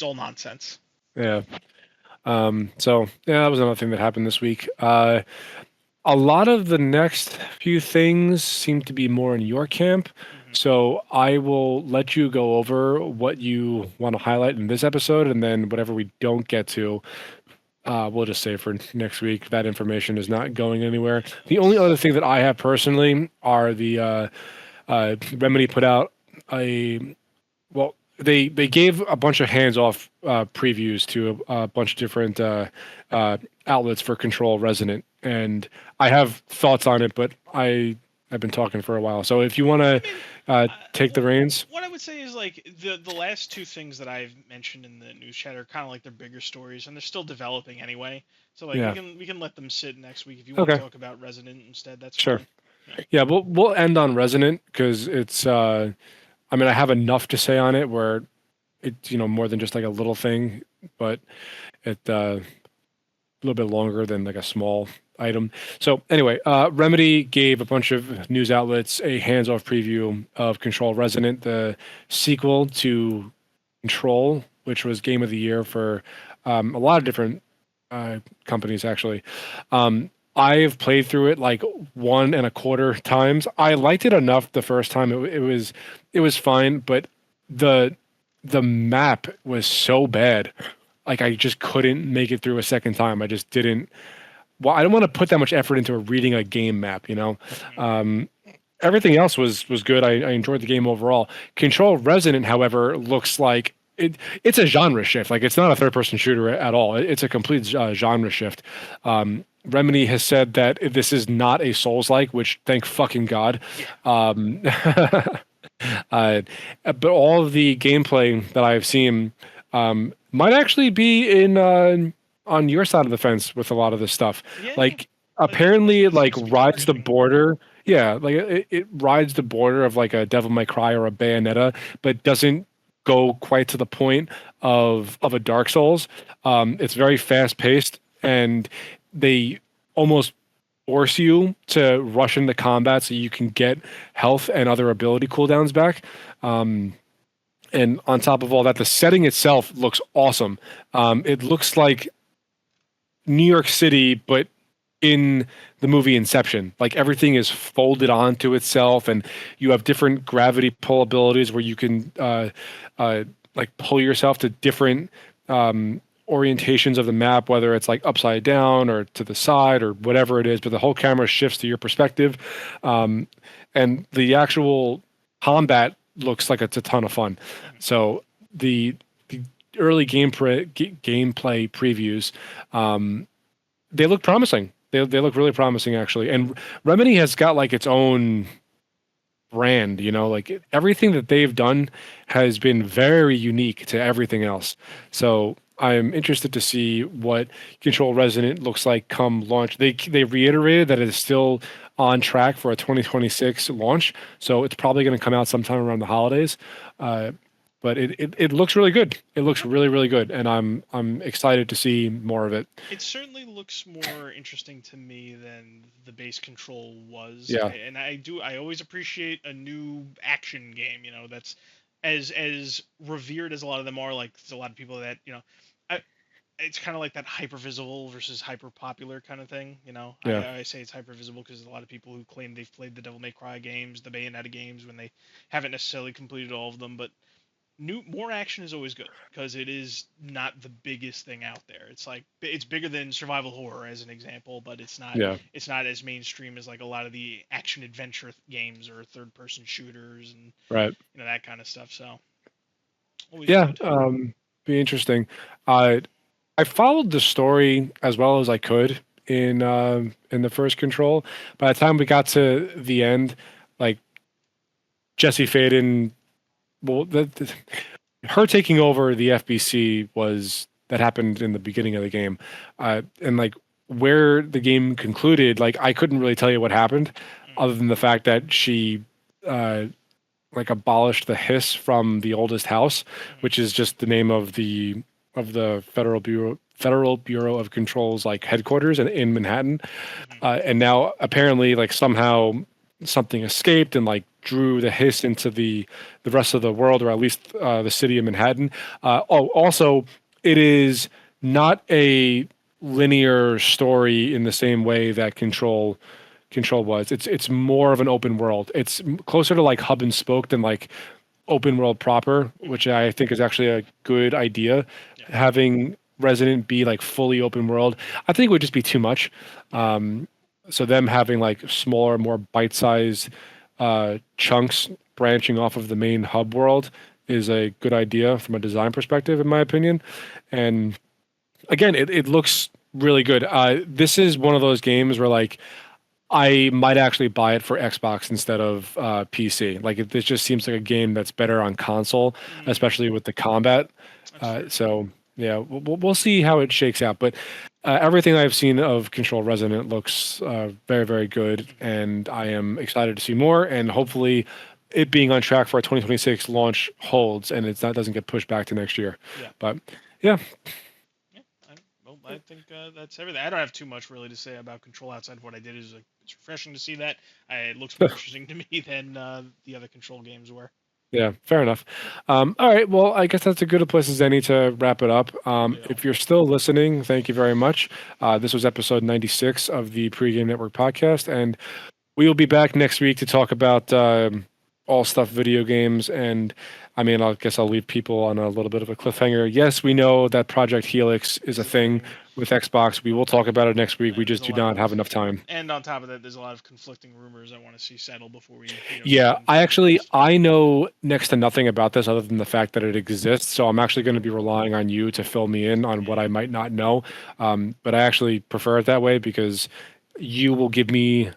nonsense. Yeah. So yeah, that was another thing that happened this week. A lot of the next few things seem to be more in your camp. Hmm. So I will let you go over what you want to highlight in this episode, and then whatever we don't get to, we'll just save for next week. That information is not going anywhere. The only other thing that I have personally are the Remedy put out a well, they gave a bunch of hands-off previews to a bunch of different outlets for Control Resonant, and I have thoughts on it, but I've been talking for a while. So if you want to I mean, take the reins, what I would say is like the last two things that I've mentioned in the news chat are kind of like they're bigger stories, and they're still developing anyway. So like we yeah, can we can let them sit next week if you want to okay, talk about Resident instead. That's sure. fine. Yeah, we'll end on Resonant because it's. I mean, I have enough to say on it where it's more than just like a little thing, but it a little bit longer than like a small item. So anyway, Remedy gave a bunch of news outlets a hands-off preview of Control Resonant, the sequel to Control, which was Game of the Year for a lot of different companies actually. I've played through it like 1.25 times. I liked it enough the first time. It was fine, but the the map was so bad. Like I just couldn't make it through a second time. I just didn't. Well, I don't want to put that much effort into reading a game map. Um, Everything else was good. I enjoyed the game overall. Control Resonant, however, looks like it's a genre shift. Like it's not a third person shooter at all. It's a complete genre shift. Remedy has said that this is not a Souls like, which thank fucking God. Um, uh, but all of the gameplay that I've seen might actually be in on your side of the fence with a lot of this stuff. Yeah, Like like it apparently it like seems to be rides the interesting. border. Yeah, like it rides the border of like a Devil May Cry or a Bayonetta, but doesn't go quite to the point of a Dark Souls. It's very fast paced, and they almost force you to rush into combat so you can get health and other ability cooldowns back. And on top of all that, the setting itself looks awesome. It looks like New York City, but in the movie Inception. Like everything is folded onto itself, and you have different gravity pull abilities where you can like pull yourself to different orientations of the map, whether it's like upside down or to the side or whatever it is. But the whole camera shifts to your perspective, and the actual combat looks like it's a ton of fun. So the early gameplay previews, they look promising. They look really promising actually. And Remedy has got like its own brand, like everything that they've done has been very unique to everything else. So I'm interested to see what Control Resonant looks like come launch. They reiterated that it is still on track for a 2026 launch, so it's probably going to come out sometime around the holidays. Uh, but it looks really good. It looks really really good, and I'm excited to see more of it. It certainly looks more interesting to me than the base Control was, Yeah, and I always appreciate a new action game. That's as revered as a lot of them are. Like there's a lot of people that I, it's kind of like that hyper visible versus hyper popular kind of thing. yeah, I say it's hyper visible because there's a lot of people who claim they've played the Devil May Cry games, the Bayonetta games, when they haven't necessarily completed all of them, but more action is always good because it is not the biggest thing out there. It's like it's bigger than survival horror as an example, but yeah. it's not as mainstream as like a lot of the action adventure games or third person shooters and Right. that kind of stuff. So always Yeah. good. Be interesting. Uh, I followed the story as well as I could in the first Control. By the time we got to the end, like Jesse Faden, well, her taking over the FBC was that happened in the beginning of the game, and like where the game concluded, like I couldn't really tell you what happened, Mm, other than the fact that she uh, like abolished the hiss from the oldest house, mm, which is just the name of the Federal Bureau of Control's like headquarters in Manhattan. mm, And now apparently like somehow something escaped and like drew the hiss into the rest of the world, or at least the city of Manhattan. Also, it is not a linear story in the same way that Control was. It's more of an open world. It's closer to like hub and spoke than like open world proper, mm. which I think is actually a good idea. Yeah, Having Resident be like fully open world, I think it would just be too much. yeah, So them having like smaller, more bite-sized chunks branching off of the main hub world is a good idea from a design perspective, in my opinion. And again, it looks really good. This is one of those games where like I might actually buy it for Xbox instead of PC. Like this just seems like a game that's better on console, mm, especially with the combat. that's fair. So yeah, we'll see how it shakes out. But Everything I've seen of Control Resonant looks very, very good, and I am excited to see more. And hopefully, it being on track for a 2026 launch holds, and it's not doesn't get pushed back to next year. Yeah. But yeah, Yeah. I think that's everything. I don't have too much really to say about Control outside of what I did. Is like, it's refreshing to see that. It looks more interesting to me than the other Control games were. yeah, fair enough. All right, well, I guess that's a good a place as any to wrap it up. Yeah. If you're still listening, thank you very much. This was episode 96 of the Pregame Network podcast, and we will be back next week to talk about all stuff video games. And I mean, I guess I'll leave people on a little bit of a cliffhanger. Yes, we know that Project Helix is a thing with Xbox. We will talk about it next week. We just do not have enough time. And on top of that, there's a lot of conflicting rumors I want to see settle before we. Yeah, I know next to nothing about this other than the fact that it exists. So I'm actually going to be relying on you to fill me in on what I might not know. But I actually prefer it that way because you will give me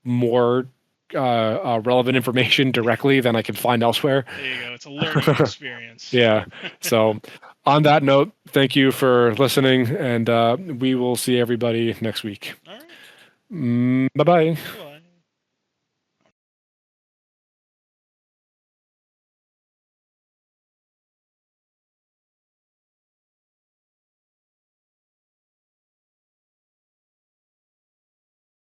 more relevant information directly than I can find elsewhere. There you go. It's a learning experience. Yeah. So on that note, thank you for listening, and we will see everybody next week. All right. Bye-bye. Cool.